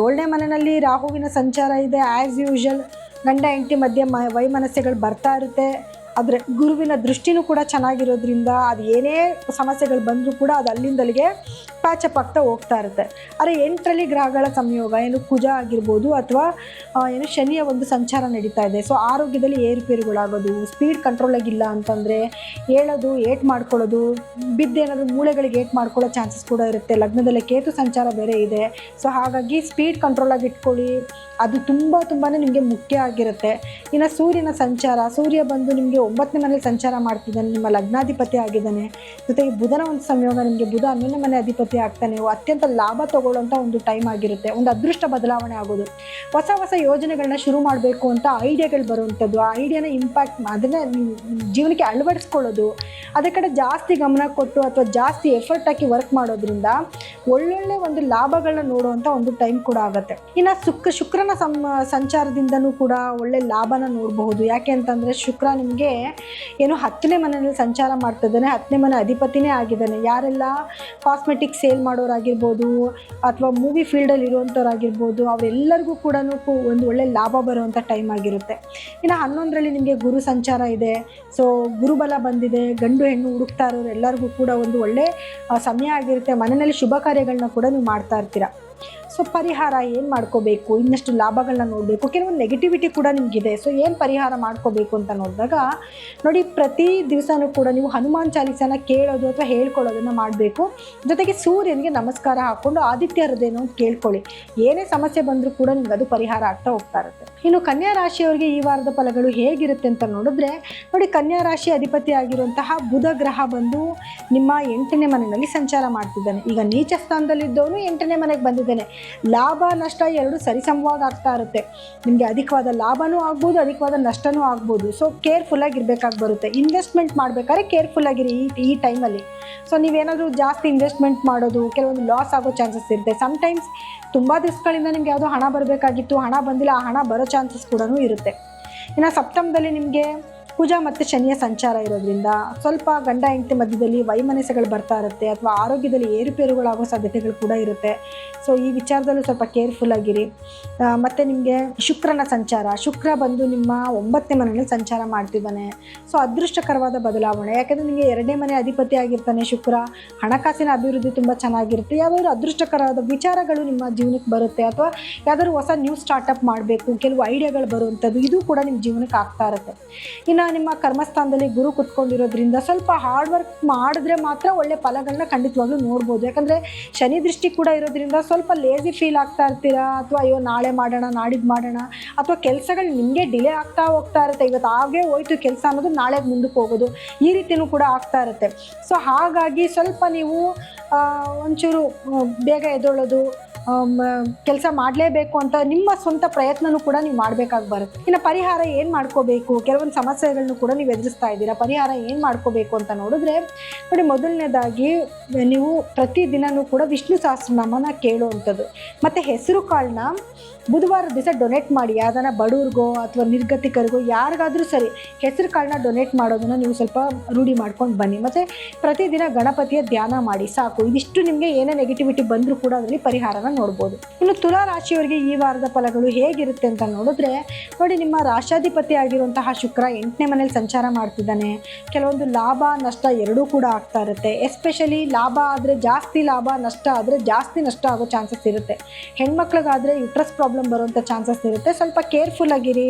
7ನೇ ಮನೆಯಲ್ಲಿ ರಾಹುವಿನ ಸಂಚಾರ ಇದೆ. ಆ್ಯಸ್ ಯೂಶುವಲ್ ಗಂಡ ಹೆಂಡತಿ ಮಧ್ಯೆ ವೈಮನಸ್ಯಗಳು ಬರ್ತಾ ಇರುತ್ತೆ. ಆದರೆ ಗುರುವಿನ ದೃಷ್ಟಿನೂ ಕೂಡ ಚೆನ್ನಾಗಿರೋದ್ರಿಂದ ಅದು ಏನೇ ಸಮಸ್ಯೆಗಳು ಬಂದರೂ ಕೂಡ ಅದು ಅಲ್ಲಿಂದಲ್ಲಿಗೆ ಪ್ಯಾಚಪ್ ಆಗ್ತಾ ಹೋಗ್ತಾ ಇರುತ್ತೆ. ಆದರೆ 8ರಲ್ಲಿ ಗ್ರಹಗಳ ಸಂಯೋಗ ಏನು ಕುಜ ಆಗಿರ್ಬೋದು ಅಥವಾ ಏನು ಶನಿಯ ಒಂದು ಸಂಚಾರ ನಡೀತಾ ಇದೆ. ಸೊ ಆರೋಗ್ಯದಲ್ಲಿ ಏರುಪೇರುಗಳಾಗೋದು, ಸ್ಪೀಡ್ ಕಂಟ್ರೋಲಾಗಿಲ್ಲ ಅಂತಂದರೆ ಹೇಳೋದು, ಏಟ್ ಮಾಡ್ಕೊಳ್ಳೋದು, ಬಿದ್ದೇನಾದರೂ ಮೂಳೆಗಳಿಗೆ ಏಟ್ ಮಾಡ್ಕೊಳ್ಳೋ ಚಾನ್ಸಸ್ ಕೂಡ ಇರುತ್ತೆ. ಲಗ್ನದಲ್ಲಿ ಕೇತು ಸಂಚಾರ ಬೇರೆ ಇದೆ. ಸೊ ಹಾಗಾಗಿ ಸ್ಪೀಡ್ ಕಂಟ್ರೋಲಾಗಿ ಇಟ್ಕೊಳ್ಳಿ, ಅದು ತುಂಬಾ ನಿಮಗೆ ಮುಖ್ಯ ಆಗಿರುತ್ತೆ. ಇನ್ನು ಸೂರ್ಯನ ಸಂಚಾರ, ಸೂರ್ಯ ಬಂದು ನಿಮಗೆ 9ನೇ ಮನೇಲಿ ಸಂಚಾರ ಮಾಡ್ತಿದ್ದಾನೆ, ನಿಮ್ಮ ಲಗ್ನಾಧಿಪತಿ ಆಗಿದ್ದಾನೆ. ಜೊತೆಗೆ ಬುಧನ ಒಂದು ಸಂಯೋಗ, ನಿಮಗೆ ಬುಧ 11ನೇ ಮನೆ ಅಧಿಪತಿ ಆಗ್ತಾನೆ. ಅತ್ಯಂತ ಲಾಭ ತಗೊಳ್ಳೋಂಥ ಒಂದು ಟೈಮ್ ಆಗಿರುತ್ತೆ. ಒಂದು ಅದೃಷ್ಟ ಬದಲಾವಣೆ ಆಗೋದು, ಹೊಸ ಯೋಜನೆಗಳನ್ನ ಶುರು ಮಾಡಬೇಕು ಅಂತ ಐಡಿಯಾಗಳು ಬರುವಂಥದ್ದು, ಆ ಐಡಿಯಾನ ಇಂಪ್ಯಾಕ್ಟ್ ಅದನ್ನು ಜೀವನಕ್ಕೆ ಅಳವಡಿಸ್ಕೊಳ್ಳೋದು, ಅದೇ ಕಡೆ ಜಾಸ್ತಿ ಗಮನ ಕೊಟ್ಟು ಅಥವಾ ಜಾಸ್ತಿ ಎಫರ್ಟ್ ಹಾಕಿ ವರ್ಕ್ ಮಾಡೋದ್ರಿಂದ ಒಳ್ಳೊಳ್ಳೆ ಒಂದು ಲಾಭಗಳನ್ನ ನೋಡುವಂಥ ಒಂದು ಟೈಮ್ ಕೂಡ ಆಗುತ್ತೆ. ಇನ್ನು ಶುಕ್ರನ ಸಂಚಾರದಿಂದನೂ ಕೂಡ ಒಳ್ಳೆ ಲಾಭನ ನೋಡಬಹುದು. ಯಾಕೆ ಅಂತಂದರೆ ಶುಕ್ರ ನಿಮಗೆ ಏನು 10ನೇ ಮನೆಯಲ್ಲಿ ಸಂಚಾರ ಮಾಡ್ತಿದ್ದಾನೆ, 10ನೇ ಮನೆ ಅಧಿಪತಿನೇ ಆಗಿದ್ದಾನೆ. ಯಾರೆಲ್ಲ ಕಾಸ್ಮೆಟಿಕ್ ಸೇಲ್ ಮಾಡೋರಾಗಿರ್ಬೋದು ಅಥವಾ ಮೂವಿ ಫೀಲ್ಡಲ್ಲಿ ಇರುವಂಥವ್ರಾಗಿರ್ಬೋದು ಅವರೆಲ್ಲರಿಗೂ ಕೂಡ ಒಂದು ಒಳ್ಳೆ ಲಾಭ ಬರುವಂಥ ಟೈಮ್ ಆಗಿರುತ್ತೆ. ಇನ್ನು 11ರಲ್ಲಿ ನಿಮಗೆ ಗುರು ಸಂಚಾರ ಇದೆ. ಸೊ ಗುರುಬಲ ಬಂದಿದೆ, ಗಂಡು ಹೆಣ್ಣು ಹುಡುಕ್ತಾ ಇರೋರು ಎಲ್ಲರಿಗೂ ಕೂಡ ಒಂದು ಒಳ್ಳೆ ಸಮಯ ಆಗಿರುತ್ತೆ. ಮನೆಯಲ್ಲಿ ಶುಭ ಕಾರ್ಯಗಳನ್ನ ಕೂಡ ನೀವು ಮಾಡ್ತಾ ಇರ್ತೀರ. ಸೊ ಪರಿಹಾರ ಏನು ಮಾಡ್ಕೋಬೇಕು, ಇನ್ನಷ್ಟು ಲಾಭಗಳನ್ನ ನೋಡಬೇಕು, ಕೆಲವೊಂದು ನೆಗೆಟಿವಿಟಿ ಕೂಡ ನಿಮಗಿದೆ. ಸೊ ಏನು ಪರಿಹಾರ ಮಾಡ್ಕೋಬೇಕು ಅಂತ ನೋಡಿದಾಗ ನೋಡಿ, ಪ್ರತಿ ದಿವಸನೂ ಕೂಡ ನೀವು ಹನುಮಾನ್ ಚಾಲೀಸನ ಕೇಳೋದು ಅಥವಾ ಹೇಳ್ಕೊಳ್ಳೋದನ್ನು ಮಾಡಬೇಕು. ಜೊತೆಗೆ ಸೂರ್ಯನಿಗೆ ನಮಸ್ಕಾರ ಹಾಕ್ಕೊಂಡು ಆದಿತ್ಯ ಹೃದಯನ ಕೇಳ್ಕೊಳ್ಳಿ. ಏನೇ ಸಮಸ್ಯೆ ಬಂದರೂ ಕೂಡ ನಿಮ್ಗೆ ಅದು ಪರಿಹಾರ ಆಗ್ತಾ ಹೋಗ್ತಾ ಇರುತ್ತೆ. ಇನ್ನು ಕನ್ಯಾ ರಾಶಿಯವರಿಗೆ ಈ ವಾರದ ಫಲಗಳು ಹೇಗಿರುತ್ತೆ ಅಂತ ನೋಡಿದ್ರೆ ನೋಡಿ, ಕನ್ಯಾ ರಾಶಿ ಅಧಿಪತಿ ಆಗಿರುವಂತಹ ಬುಧ ಗ್ರಹ ಬಂದು ನಿಮ್ಮ 8ನೇ ಮನೆಯಲ್ಲಿ ಸಂಚಾರ ಮಾಡ್ತಿದ್ದಾನೆ. ಈಗ ನೀಚ ಸ್ಥಾನದಲ್ಲಿದ್ದವನು 8ನೇ ಮನೆಗೆ ಬಂದಿದ್ದಾನೆ. ಲಾಭ ನಷ್ಟ ಎರಡು ಸರಿಸಮವಾಗಿ ಆಗ್ತಾ ಇರುತ್ತೆ. ನಿಮಗೆ ಅಧಿಕವಾದ ಲಾಭನೂ ಆಗ್ಬೋದು, ಅಧಿಕವಾದ ನಷ್ಟನೂ ಆಗ್ಬೋದು. ಸೊ ಕೇರ್ಫುಲ್ಲಾಗಿ ಇರಬೇಕಾಗಿ ಬರುತ್ತೆ. ಇನ್ವೆಸ್ಟ್ಮೆಂಟ್ ಮಾಡಬೇಕಾದ್ರೆ ಕೇರ್ಫುಲ್ಲಾಗಿರಿ ಈ ಟೈಮಲ್ಲಿ. ಸೊ ನೀವೇನಾದರೂ ಜಾಸ್ತಿ ಇನ್ವೆಸ್ಟ್ಮೆಂಟ್ ಮಾಡೋದು ಕೆಲವೊಂದು ಲಾಸ್ ಆಗೋ ಚಾನ್ಸಸ್ ಇರುತ್ತೆ. ಸಮ್ಟೈಮ್ಸ್ ತುಂಬ ದಿವಸಗಳಿಂದ ನಿಮ್ಗೆ ಯಾವುದೋ ಹಣ ಬರಬೇಕಾಗಿತ್ತು, ಹಣ ಬಂದಿಲ್ಲ, ಆ ಹಣ ಬರೋ ಚಾನ್ಸಸ್ ಕೂಡ ಇರುತ್ತೆ. ಇನ್ನು ಸಪ್ತಮದಲ್ಲಿ ನಿಮಗೆ ಕುಜ ಮತ್ತು ಶನಿಯ ಸಂಚಾರ ಇರೋದ್ರಿಂದ ಸ್ವಲ್ಪ ಗಂಡ ಹೆಂಡತಿ ಮಧ್ಯದಲ್ಲಿ ವೈಮನಸ್ಸುಗಳು ಬರ್ತಾ ಇರುತ್ತೆ ಅಥವಾ ಆರೋಗ್ಯದಲ್ಲಿ ಏರುಪೇರುಗಳಾಗೋ ಸಾಧ್ಯತೆಗಳು ಕೂಡ ಇರುತ್ತೆ. ಸೊ ಈ ವಿಚಾರದಲ್ಲೂ ಸ್ವಲ್ಪ ಕೇರ್ಫುಲ್ಲಾಗಿರಿ. ಮತ್ತು ನಿಮಗೆ ಶುಕ್ರನ ಸಂಚಾರ, ಶುಕ್ರ ಬಂದು ನಿಮ್ಮ 9ನೇ ಮನೆಯಲ್ಲಿ ಸಂಚಾರ ಮಾಡ್ತಿದ್ದಾನೆ. ಸೊ ಅದೃಷ್ಟಕರವಾದ ಬದಲಾವಣೆ, ಯಾಕೆಂದರೆ ನಿಮಗೆ 2ನೇ ಮನೆ ಅಧಿಪತಿ ಆಗಿರ್ತಾನೆ ಶುಕ್ರ. ಹಣಕಾಸಿನ ಅಭಿವೃದ್ಧಿ ತುಂಬ ಚೆನ್ನಾಗಿರುತ್ತೆ. ಯಾವುದಾದ್ರು ಅದೃಷ್ಟಕರವಾದ ವಿಚಾರಗಳು ನಿಮ್ಮ ಜೀವನಕ್ಕೆ ಬರುತ್ತೆ ಅಥವಾ ಯಾವುದಾದ್ರು ಹೊಸ ನ್ಯೂ ಸ್ಟಾರ್ಟಪ್ ಮಾಡಬೇಕು, ಕೆಲವು ಐಡಿಯಾಗಳು ಬರುವಂಥದ್ದು, ಇದು ಕೂಡ ನಿಮ್ಮ ಜೀವನಕ್ಕೆ ಆಗ್ತಾ ಇರುತ್ತೆ. ಇನ್ನು ನಿಮ್ಮ ಕರ್ಮಸ್ಥಾನದಲ್ಲಿ ಗುರು ಕುತ್ಕೊಂಡಿರೋದ್ರಿಂದ ಸ್ವಲ್ಪ ಹಾರ್ಡ್ ವರ್ಕ್ ಮಾಡಿದ್ರೆ ಮಾತ್ರ ಒಳ್ಳೆ ಫಲಗಳನ್ನ ಖಂಡಿತವಾಗ್ಲೂ ನೋಡ್ಬೋದು. ಯಾಕಂದರೆ ಶನಿ ದೃಷ್ಟಿ ಕೂಡ ಇರೋದ್ರಿಂದ ಸ್ವಲ್ಪ ಲೇಜಿ ಫೀಲ್ ಆಗ್ತಾ ಇರ್ತೀರಾ, ಅಥವಾ ಅಯ್ಯೋ ನಾಳೆ ಮಾಡೋಣ, ನಾಡಿದ್ದು ಮಾಡೋಣ, ಅಥವಾ ಕೆಲಸಗಳು ನಿಮಗೆ ಡಿಲೇ ಆಗ್ತಾ ಹೋಗ್ತಾ ಇರುತ್ತೆ. ಇವತ್ತು ಆಗೇ ಹೋಯ್ತು ಕೆಲಸ ಅನ್ನೋದು ನಾಳೆಗೆ ಮುಂದಕ್ಕೆ ಹೋಗೋದು, ಈ ರೀತಿಯೂ ಕೂಡ ಆಗ್ತಾ ಇರುತ್ತೆ. ಸೊ ಹಾಗಾಗಿ ಸ್ವಲ್ಪ ನೀವು ಒಂಚೂರು ಬೇಗ ಎದ್ದೇಳೋದು, ಕೆಲಸ ಮಾಡಲೇಬೇಕು ಅಂತ ನಿಮ್ಮ ಸ್ವಂತ ಪ್ರಯತ್ನನೂ ಕೂಡ ನೀವು ಮಾಡಬೇಕಾಗಿ ಬರುತ್ತೆ. ಇನ್ನು ಪರಿಹಾರ ಏನು ಮಾಡ್ಕೋಬೇಕು, ಕೆಲವೊಂದು ಸಮಸ್ಯೆಗಳನ್ನು ಕೂಡ ನೀವು ಎದುರಿಸ್ತಾ ಇದ್ದೀರಾ, ಪರಿಹಾರ ಏನು ಮಾಡ್ಕೋಬೇಕು ಅಂತ ನೋಡಿದ್ರೆ ನೋಡಿ, ಮೊದಲನೇದಾಗಿ ನೀವು ಪ್ರತಿದಿನವೂ ಕೂಡ ವಿಷ್ಣು ಸಹಸ್ರನಾಮನ ಕೇಳುವಂಥದ್ದು. ಮತ್ತು ಹೆಸರು ಕಾಳನ್ನ ಬುಧವಾರ ದಿವಸ ಡೊನೇಟ್ ಮಾಡಿ. ಯಾವ್ದಾನ ಬಡವ್ರಿಗೋ ಅಥವಾ ನಿರ್ಗತಿಕರಿಗೋ ಯಾರಿಗಾದರೂ ಸರಿ ಹೆಸರು ಕಾಳನ್ನ ಡೊನೇಟ್ ಮಾಡೋದನ್ನು ನೀವು ಸ್ವಲ್ಪ ರೂಢಿ ಮಾಡ್ಕೊಂಡು ಬನ್ನಿ. ಮತ್ತು ಪ್ರತಿದಿನ ಗಣಪತಿಯ ಧ್ಯಾನ ಮಾಡಿ, ಸಾಕು. ಇದಿಷ್ಟು ನಿಮಗೆ ಏನೇ ನೆಗೆಟಿವಿಟಿ ಬಂದರೂ ಕೂಡ ಅದರಲ್ಲಿ ಪರಿಹಾರನ ನೋಡ್ಬೋದು. ಇನ್ನು ತುಲಾ ರಾಶಿಯವರಿಗೆ ಈ ವಾರದ ಫಲಗಳು ಹೇಗಿರುತ್ತೆ ಅಂತ ನೋಡಿದ್ರೆ ನೋಡಿ, ನಿಮ್ಮ ರಾಶಾಧಿಪತಿ ಆಗಿರುವಂತಹ ಶುಕ್ರ 8ನೇ ಮನೇಲಿ ಸಂಚಾರ ಮಾಡ್ತಿದ್ದಾನೆ. ಕೆಲವೊಂದು ಲಾಭ ನಷ್ಟ ಎರಡೂ ಕೂಡ ಆಗ್ತಾ ಇರುತ್ತೆ. ಎಸ್ಪೆಷಲಿ ಲಾಭ ಆದರೆ ಜಾಸ್ತಿ ಲಾಭ, ನಷ್ಟ ಆದರೆ ಜಾಸ್ತಿ ನಷ್ಟ ಆಗೋ ಚಾನ್ಸಸ್ ಇರುತ್ತೆ. ಹೆಣ್ಮಕ್ಳಿಗಾದರೆ ಯುಟ್ರಸ್ ಪ್ರಾಬ್ಲಮ್ ಬರುವಂಥ ಚಾನ್ಸಸ್ ಇರುತ್ತೆ. ಸ್ವಲ್ಪ ಕೇರ್ಫುಲ್ ಆಗಿರಿ,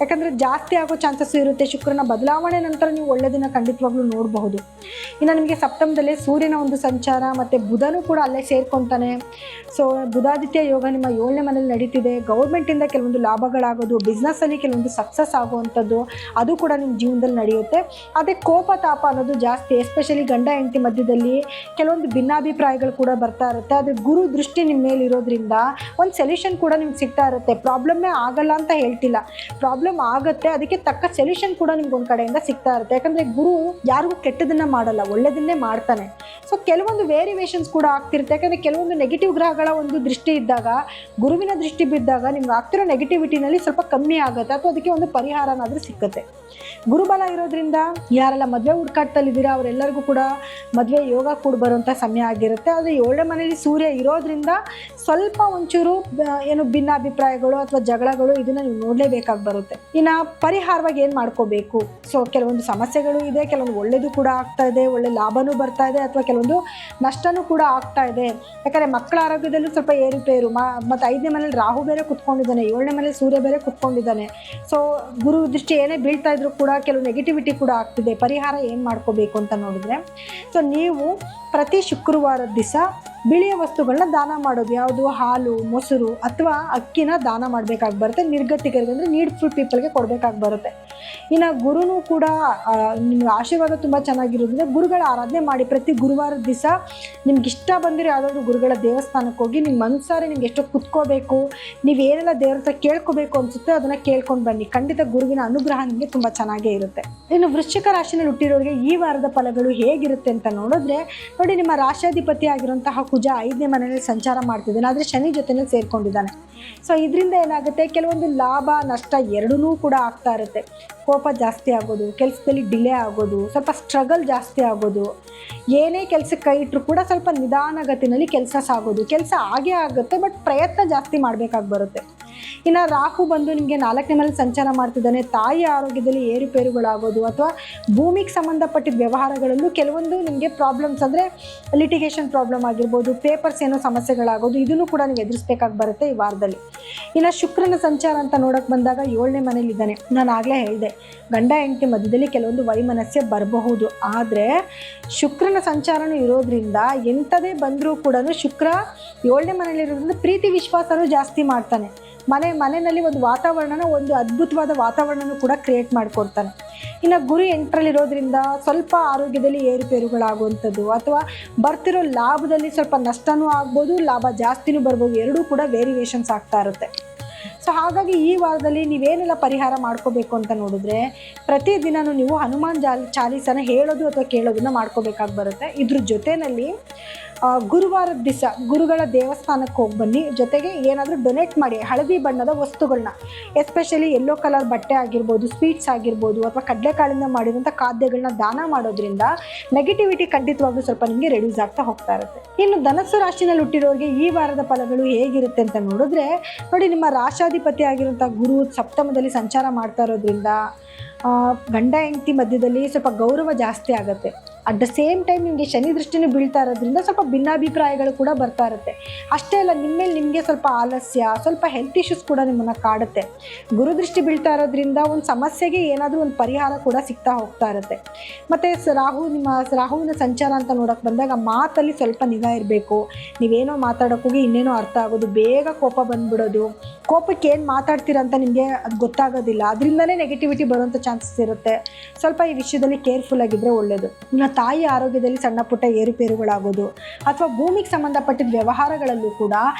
ಯಾಕಂದರೆ ಜಾಸ್ತಿ ಆಗೋ ಚಾನ್ಸಸ್ ಇರುತ್ತೆ. ಶುಕ್ರನ ಬದಲಾವಣೆ ನಂತರ ನೀವು ಒಳ್ಳೆಯದನ್ನ ಖಂಡಿತವಾಗ್ಲೂ ನೋಡಬಹುದು. ಇನ್ನು ನಿಮಗೆ ಸಪ್ತಮದಲ್ಲಿ ಸೂರ್ಯನ ಒಂದು ಸಂಚಾರ ಮತ್ತು ಬುಧನೂ ಕೂಡ ಅಲ್ಲೇ ಸೇರ್ಕೊತಾನೆ. ಸೊ ಬುಧಾದಿತ್ಯ ಯೋಗ ನಿಮ್ಮ 7ನೇ ಮನೇಲಿ ನಡೀತಿದೆ. ಗೌರ್ಮೆಂಟಿಂದ ಕೆಲವೊಂದು ಲಾಭಗಳಾಗೋದು, ಬಿಸ್ನೆಸ್ಸಲ್ಲಿ ಕೆಲವೊಂದು ಸಕ್ಸಸ್ ಆಗುವಂಥದ್ದು, ಅದು ಕೂಡ ನಿಮ್ಮ ಜೀವನದಲ್ಲಿ ನಡೆಯುತ್ತೆ. ಅದೇ ಕೋಪ ತಾಪ ಅನ್ನೋದು ಜಾಸ್ತಿ, ಎಸ್ಪೆಷಲಿ ಗಂಡ ಹೆಂಡತಿ ಮಧ್ಯದಲ್ಲಿ ಕೆಲವೊಂದು ಭಿನ್ನಾಭಿಪ್ರಾಯಗಳು ಕೂಡ ಬರ್ತಾ ಇರುತ್ತೆ. ಆದರೆ ಗುರು ದೃಷ್ಟಿ ನಿಮ್ಮ ಮೇಲೆ ಇರೋದ್ರಿಂದ ಒಂದು ಸೊಲ್ಯೂಷನ್ ಕೂಡ ನಿಮ್ಗೆ ಸಿಗ್ತಾ ಇರುತ್ತೆ. ಪ್ರಾಬ್ಲಮ್ಮೇ ಆಗಲ್ಲ ಅಂತ ಹೇಳ್ತಿಲ್ಲ, ಪ್ರಾಬ್ಲಮ್ ಆಗುತ್ತೆ, ಅದಕ್ಕೆ ತಕ್ಕ ಸೊಲ್ಯೂಷನ್ ಕೂಡ ನಿಮ್ಗೆ ಒಂದು ಕಡೆಯಿಂದ ಸಿಗ್ತಾ ಇರುತ್ತೆ. ಯಾಕಂದರೆ ಗುರು ಯಾರಿಗೂ ಕೆಟ್ಟದನ್ನು ಮಾಡಲ್ಲ, ಒಳ್ಳೆಯದನ್ನೇ ಮಾಡ್ತಾನೆ. ಸೊ ಕೆಲವೊಂದು ವೇರಿಯೇಷನ್ಸ್ ಕೂಡ ಆಗ್ತಿರುತ್ತೆ. ಯಾಕಂದರೆ ಕೆಲವೊಂದು ನೆಗೆಟಿವ್ ಗ್ರಹಗಳ ಒಂದು ದೃಷ್ಟಿ ಇದ್ದಾಗ, ಗುರುವಿನ ದೃಷ್ಟಿ ಬಿದ್ದಾಗ ನಿಮ್ಗೆ ಆಗ್ತಿರೋ ನೆಗೆಟಿವಿಟಿನಲ್ಲಿ ಸ್ವಲ್ಪ ಕಮ್ಮಿ ಆಗುತ್ತೆ ಅಥವಾ ಅದಕ್ಕೆ ಒಂದು ಪರಿಹಾರನಾದರೂ ಸಿಕ್ಕುತ್ತೆ. ಗುರುಬಲ ಇರೋದ್ರಿಂದ ಯಾರೆಲ್ಲ ಮದುವೆ ಹುಡುಕಾಟದಲ್ಲಿದ್ದೀರಾ ಅವರೆಲ್ಲರಿಗೂ ಕೂಡ ಮದುವೆ ಯೋಗ ಕೂಡ ಬರುವಂಥ ಸಮಯ ಆಗಿರುತ್ತೆ. ಆದರೆ 7ನೇ ಮನೆಯಲ್ಲಿ ಸೂರ್ಯ ಇರೋದ್ರಿಂದ ಸ್ವಲ್ಪ ಒಂಚೂರು ಏನು ಭಿನ್ನಾಭಿಪ್ರಾಯಗಳು ಅಥವಾ ಜಗಳಗಳು ಇದನ್ನ ನೀವು ನೋಡಲೇಬೇಕಾಗಿ ಬರುತ್ತೆ. ಇನ್ನು ಪರಿಹಾರವಾಗಿ ಏನು ಮಾಡ್ಕೋಬೇಕು? ಸೊ ಕೆಲವೊಂದು ಸಮಸ್ಯೆಗಳು ಇದೆ, ಕೆಲವೊಂದು ಒಳ್ಳೇದು ಕೂಡ ಆಗ್ತಾ ಇದೆ, ಒಳ್ಳೆ ಲಾಭನೂ ಬರ್ತಾ ಇದೆ, ಅಥವಾ ಕೆಲವೊಂದು ನಷ್ಟನೂ ಕೂಡ ಆಗ್ತಾ ಇದೆ. ಯಾಕಂದರೆ ಮಕ್ಕಳ ಆರೋಗ್ಯದಲ್ಲೂ ಸ್ವಲ್ಪ ಏರುಪೇರು, ಮತ್ತು 5ನೇ ಮನೇಲಿ ರಾಹು ಬೇರೆ ಕುತ್ಕೊಂಡಿದ್ದಾನೆ, 7ನೇ ಮನೇಲಿ ಸೂರ್ಯ ಬೇರೆ ಕುತ್ಕೊಂಡಿದ್ದಾನೆ. ಸೊ ಗುರು ದೃಷ್ಟಿ ಏನೇ ಬೀಳ್ತಾ ಇದ್ರು ಕೂಡ ಕೆಲವು ನೆಗೆಟಿವಿಟಿ ಕೂಡ ಆಗ್ತಿದೆ. ಪರಿಹಾರ ಏನು ಮಾಡ್ಕೋಬೇಕು ಅಂತ ನೋಡಿದ್ರೆ, ಸೊ ನೀವು ಪ್ರತಿ ಶುಕ್ರವಾರದ ದಿವಸ ಬಿಳಿಯ ವಸ್ತುಗಳನ್ನ ದಾನ ಮಾಡೋದು. ಯಾವುದು? ಹಾಲು, ಮೊಸರು ಅಥವಾ ಅಕ್ಕಿನ ದಾನ ಮಾಡಬೇಕಾಗಿ ಬರುತ್ತೆ. ನಿರ್ಗತಿಕರಿಗೆ ಅಂದರೆ ನೀಡ್ಫುಲ್ ಪೀಪಲ್ಗೆ ಕೊಡಬೇಕಾಗಿ ಬರುತ್ತೆ. ಇನ್ನು ಗುರುನೂ ಕೂಡ ನಿಮ್ಗೆ ಆಶೀರ್ವಾದ ತುಂಬ ಚೆನ್ನಾಗಿರೋದ್ರಿಂದ ಗುರುಗಳ ಆರಾಧನೆ ಮಾಡಿ. ಪ್ರತಿ ಗುರುವಾರದ ದಿವಸ ನಿಮ್ಗೆ ಇಷ್ಟ ಬಂದಿರೋ ಯಾವುದಾದ್ರೂ ಗುರುಗಳ ದೇವಸ್ಥಾನಕ್ಕೆ ಹೋಗಿ ನಿಮ್ಮ ಮನಸಾರೆ ನಿಮ್ಗೆ ಎಷ್ಟೊತ್ತು ಕುತ್ಕೋಬೇಕು, ನೀವೇನೆಲ್ಲ ದೇವ್ರ ಹತ್ರ ಕೇಳ್ಕೋಬೇಕು ಅನಿಸುತ್ತೆ ಅದನ್ನು ಕೇಳ್ಕೊಂಡು ಬನ್ನಿ. ಖಂಡಿತ ಗುರುವಿನ ಅನುಗ್ರಹ ನಿಮಗೆ ತುಂಬ ಚೆನ್ನಾಗೇ ಇರುತ್ತೆ. ಇನ್ನು ವೃಶ್ಚಿಕ ರಾಶಿನಲ್ಲಿ ಹುಟ್ಟಿರೋರಿಗೆ ಈ ವಾರದ ಫಲಗಳು ಹೇಗಿರುತ್ತೆ ಅಂತ ನೋಡಿದ್ರೆ, ನೋಡಿ ನಿಮ್ಮ ರಾಶಾಧಿಪತಿ ಆಗಿರುವಂತಹ ಕುಜ 5ನೇ ಮನೆಯಲ್ಲಿ ಸಂಚಾರ ಮಾಡ್ತಿದ್ದಾನೆ, ಆದರೆ ಶನಿ ಜೊತೆಯಲ್ಲಿ ಸೇರ್ಕೊಂಡಿದ್ದಾನೆ. ಸೊ ಇದರಿಂದ ಏನಾಗುತ್ತೆ, ಕೆಲವೊಂದು ಲಾಭ ನಷ್ಟ ಎರಡೂ ಕೂಡ ಆಗ್ತಾ ಇರುತ್ತೆ. ಕೋಪ ಜಾಸ್ತಿ ಆಗೋದು, ಕೆಲಸದಲ್ಲಿ ಡಿಲೇ ಆಗೋದು, ಸ್ವಲ್ಪ ಸ್ಟ್ರಗಲ್ ಜಾಸ್ತಿ ಆಗೋದು, ಏನೇ ಕೆಲಸಕ್ಕೆ ಕೈ ಇಟ್ಟರು ಕೂಡ ಸ್ವಲ್ಪ ನಿಧಾನಗತಿನಲ್ಲಿ ಕೆಲಸ ಸಾಗೋದು. ಕೆಲಸ ಆಗೇ ಆಗುತ್ತೆ, ಬಟ್ ಪ್ರಯತ್ನ ಜಾಸ್ತಿ ಮಾಡಬೇಕಾಗಿ ಬರುತ್ತೆ. ಇನ್ನು ರಾಹು ಬಂದು ನಿಮಗೆ 4ನೇ ಮನೇಲಿ ಸಂಚಾರ ಮಾಡ್ತಿದ್ದಾನೆ. ತಾಯಿ ಆರೋಗ್ಯದಲ್ಲಿ ಏರುಪೇರುಗಳಾಗೋದು ಅಥವಾ ಭೂಮಿಗೆ ಸಂಬಂಧಪಟ್ಟಿದ್ದ ವ್ಯವಹಾರಗಳಲ್ಲೂ ಕೆಲವೊಂದು ನಿಮಗೆ ಪ್ರಾಬ್ಲಮ್ಸ್, ಅಂದರೆ ಲಿಟಿಗೇಷನ್ ಪ್ರಾಬ್ಲಮ್ ಆಗಿರ್ಬೋದು, ಪೇಪರ್ಸ್ ಏನೋ ಸಮಸ್ಯೆಗಳಾಗೋದು, ಇದನ್ನು ಕೂಡ ನೀವು ಎದುರಿಸ್ಬೇಕಾಗಿ ಬರುತ್ತೆ ಈ ವಾರದಲ್ಲಿ. ಇನ್ನು ಶುಕ್ರನ ಸಂಚಾರ ಅಂತ ನೋಡೋಕೆ ಬಂದಾಗ 7ನೇ ಮನೇಲಿ ಇದ್ದಾನೆ. ನಾನು ಆಗಲೇ ಹೇಳಿದೆ, ಗಂಡ ಹೆಂಡತಿ ಮಧ್ಯದಲ್ಲಿ ಕೆಲವೊಂದು ವೈಮನಸ್ಯ ಬರಬಹುದು. ಆದರೆ ಶುಕ್ರನ ಸಂಚಾರನೂ ಇರೋದ್ರಿಂದ ಎಂಥದೇ ಬಂದರೂ ಕೂಡ ಶುಕ್ರ 7ನೇ ಮನೇಲಿರೋದ್ರಿಂದ ಪ್ರೀತಿ ವಿಶ್ವಾಸನೂ ಜಾಸ್ತಿ ಮಾಡ್ತಾನೆ. ಮನೆಯಲ್ಲಿ ಒಂದು ವಾತಾವರಣನ, ಒಂದು ಅದ್ಭುತವಾದ ವಾತಾವರಣನೂ ಕೂಡ ಕ್ರಿಯೇಟ್ ಮಾಡಿಕೊಡ್ತಾನೆ. ಇನ್ನು ಗುರು 8ರಲ್ಲಿರೋದ್ರಿಂದ ಸ್ವಲ್ಪ ಆರೋಗ್ಯದಲ್ಲಿ ಏರುಪೇರುಗಳಾಗುವಂಥದ್ದು ಅಥವಾ ಬರ್ತಿರೋ ಲಾಭದಲ್ಲಿ ಸ್ವಲ್ಪ ನಷ್ಟನೂ ಆಗ್ಬೋದು, ಲಾಭ ಜಾಸ್ತಿನೂ ಬರ್ಬೋದು, ಎರಡೂ ಕೂಡ ವೇರಿಯೇಷನ್ಸ್ ಆಗ್ತಾ ಇರುತ್ತೆ. ಸೊ ಹಾಗಾಗಿ ಈ ವಾರದಲ್ಲಿ ನೀವೇನೆಲ್ಲ ಪರಿಹಾರ ಮಾಡ್ಕೋಬೇಕು ಅಂತ ನೋಡಿದ್ರೆ, ಪ್ರತಿದಿನವೂ ನೀವು ಹನುಮಾನ್ ಚಾಲೀಸನ ಹೇಳೋದು ಅಥವಾ ಕೇಳೋದನ್ನ ಮಾಡ್ಕೋಬೇಕಾಗಿ ಬರುತ್ತೆ. ಇದ್ರ ಜೊತೆಯಲ್ಲಿ ಗುರುವಾರದ ದಿವಸ ಗುರುಗಳ ದೇವಸ್ಥಾನಕ್ಕೆ ಹೋಗಿ ಬನ್ನಿ. ಜೊತೆಗೆ ಏನಾದರೂ ಡೊನೇಟ್ ಮಾಡಿ ಹಳದಿ ಬಣ್ಣದ ವಸ್ತುಗಳನ್ನ, ಎಸ್ಪೆಷಲಿ ಯೆಲ್ಲೋ ಕಲರ್ ಬಟ್ಟೆ ಆಗಿರ್ಬೋದು, ಸ್ವೀಟ್ಸ್ ಆಗಿರ್ಬೋದು, ಅಥವಾ ಕಡಲೆಕಾಳಿಂದ ಮಾಡಿರೋಂಥ ಖಾದ್ಯಗಳನ್ನ ದಾನ ಮಾಡೋದ್ರಿಂದ ನೆಗೆಟಿವಿಟಿ ಖಂಡಿತವಾಗ್ಲೂ ಸ್ವಲ್ಪ ನಿಮಗೆ ರೆಡ್ಯೂಸ್ ಆಗ್ತಾ ಹೋಗ್ತಾ ಇರುತ್ತೆ. ಇನ್ನು ಧನಸ್ಸು ರಾಶಿನಲ್ಲಿ ಹುಟ್ಟಿರೋರಿಗೆ ಈ ವಾರದ ಫಲಗಳು ಹೇಗಿರುತ್ತೆ ಅಂತ ನೋಡಿದ್ರೆ, ನೋಡಿ ನಿಮ್ಮ ರಾಶಾಧಿಪತಿ ಆಗಿರುವಂಥ ಗುರು ಸಪ್ತಮದಲ್ಲಿ ಸಂಚಾರ ಮಾಡ್ತಾ ಇರೋದ್ರಿಂದ ಗಂಡ ಹೆಂಡತಿ ಮಧ್ಯದಲ್ಲಿ ಸ್ವಲ್ಪ ಗೌರವ ಜಾಸ್ತಿ ಆಗುತ್ತೆ. ಅಟ್ ದ ಸೇಮ್ ಟೈಮ್ ನಿಮಗೆ ಶನಿ ದೃಷ್ಟಿನೂ ಬೀಳ್ತಾ ಇರೋದ್ರಿಂದ ಸ್ವಲ್ಪ ಭಿನ್ನಾಭಿಪ್ರಾಯಗಳು ಕೂಡ ಬರ್ತಾ ಇರುತ್ತೆ. ಅಷ್ಟೇ ಅಲ್ಲ, ನಿಮ್ಮೇಲೆ ನಿಮಗೆ ಸ್ವಲ್ಪ ಆಲಸ್ಯ, ಸ್ವಲ್ಪ ಹೆಲ್ತ್ ಇಶ್ಯೂಸ್ ಕೂಡ ನಿಮ್ಮನ್ನು ಕಾಡುತ್ತೆ. ಗುರುದೃಷ್ಟಿ ಬೀಳ್ತಾ ಇರೋದ್ರಿಂದ ಒಂದು ಸಮಸ್ಯೆಗೆ ಏನಾದರೂ ಒಂದು ಪರಿಹಾರ ಕೂಡ ಸಿಗ್ತಾ ಹೋಗ್ತಾ ಇರುತ್ತೆ. ಮತ್ತು ರಾಹುವಿನ ಸಂಚಾರ ಅಂತ ನೋಡೋಕೆ ಬಂದಾಗ ಮಾತಲ್ಲಿ ಸ್ವಲ್ಪ ನಿಗಾ ಇರಬೇಕು. ನೀವೇನೋ ಮಾತಾಡೋಕ್ಕೋಗಿ ಇನ್ನೇನೋ ಅರ್ಥ ಆಗೋದು, ಬೇಗ ಕೋಪ ಬಂದ್ಬಿಡೋದು, ಕೋಪಕ್ಕೆ ಏನು ಮಾತಾಡ್ತೀರ ಅಂತ ನಿಮಗೆ ಅದು ಗೊತ್ತಾಗೋದಿಲ್ಲ, ಅದರಿಂದನೇ ನೆಗೆಟಿವಿಟಿ ಬರುವಂಥ ಚಾನ್ಸಸ್ ಇರುತ್ತೆ. ಸ್ವಲ್ಪ ಈ ವಿಷಯದಲ್ಲಿ ಕೇರ್ಫುಲ್ ಆಗಿದ್ದರೆ ಒಳ್ಳೆಯದು. ಇನ್ನು ತಾಯಿ ಆರೋಗ್ಯದಲ್ಲಿ ಸಣ್ಣ ಪುಟ್ಟ ಏರುಪೇರುಗಳಾಗೋದು ಅಥವಾ ಭೂಮಿಗೆ ಸಂಬಂಧಪಟ್ಟಿದ್ದ ವ್ಯವಹಾರಗಳಲ್ಲೂ ಕೂಡ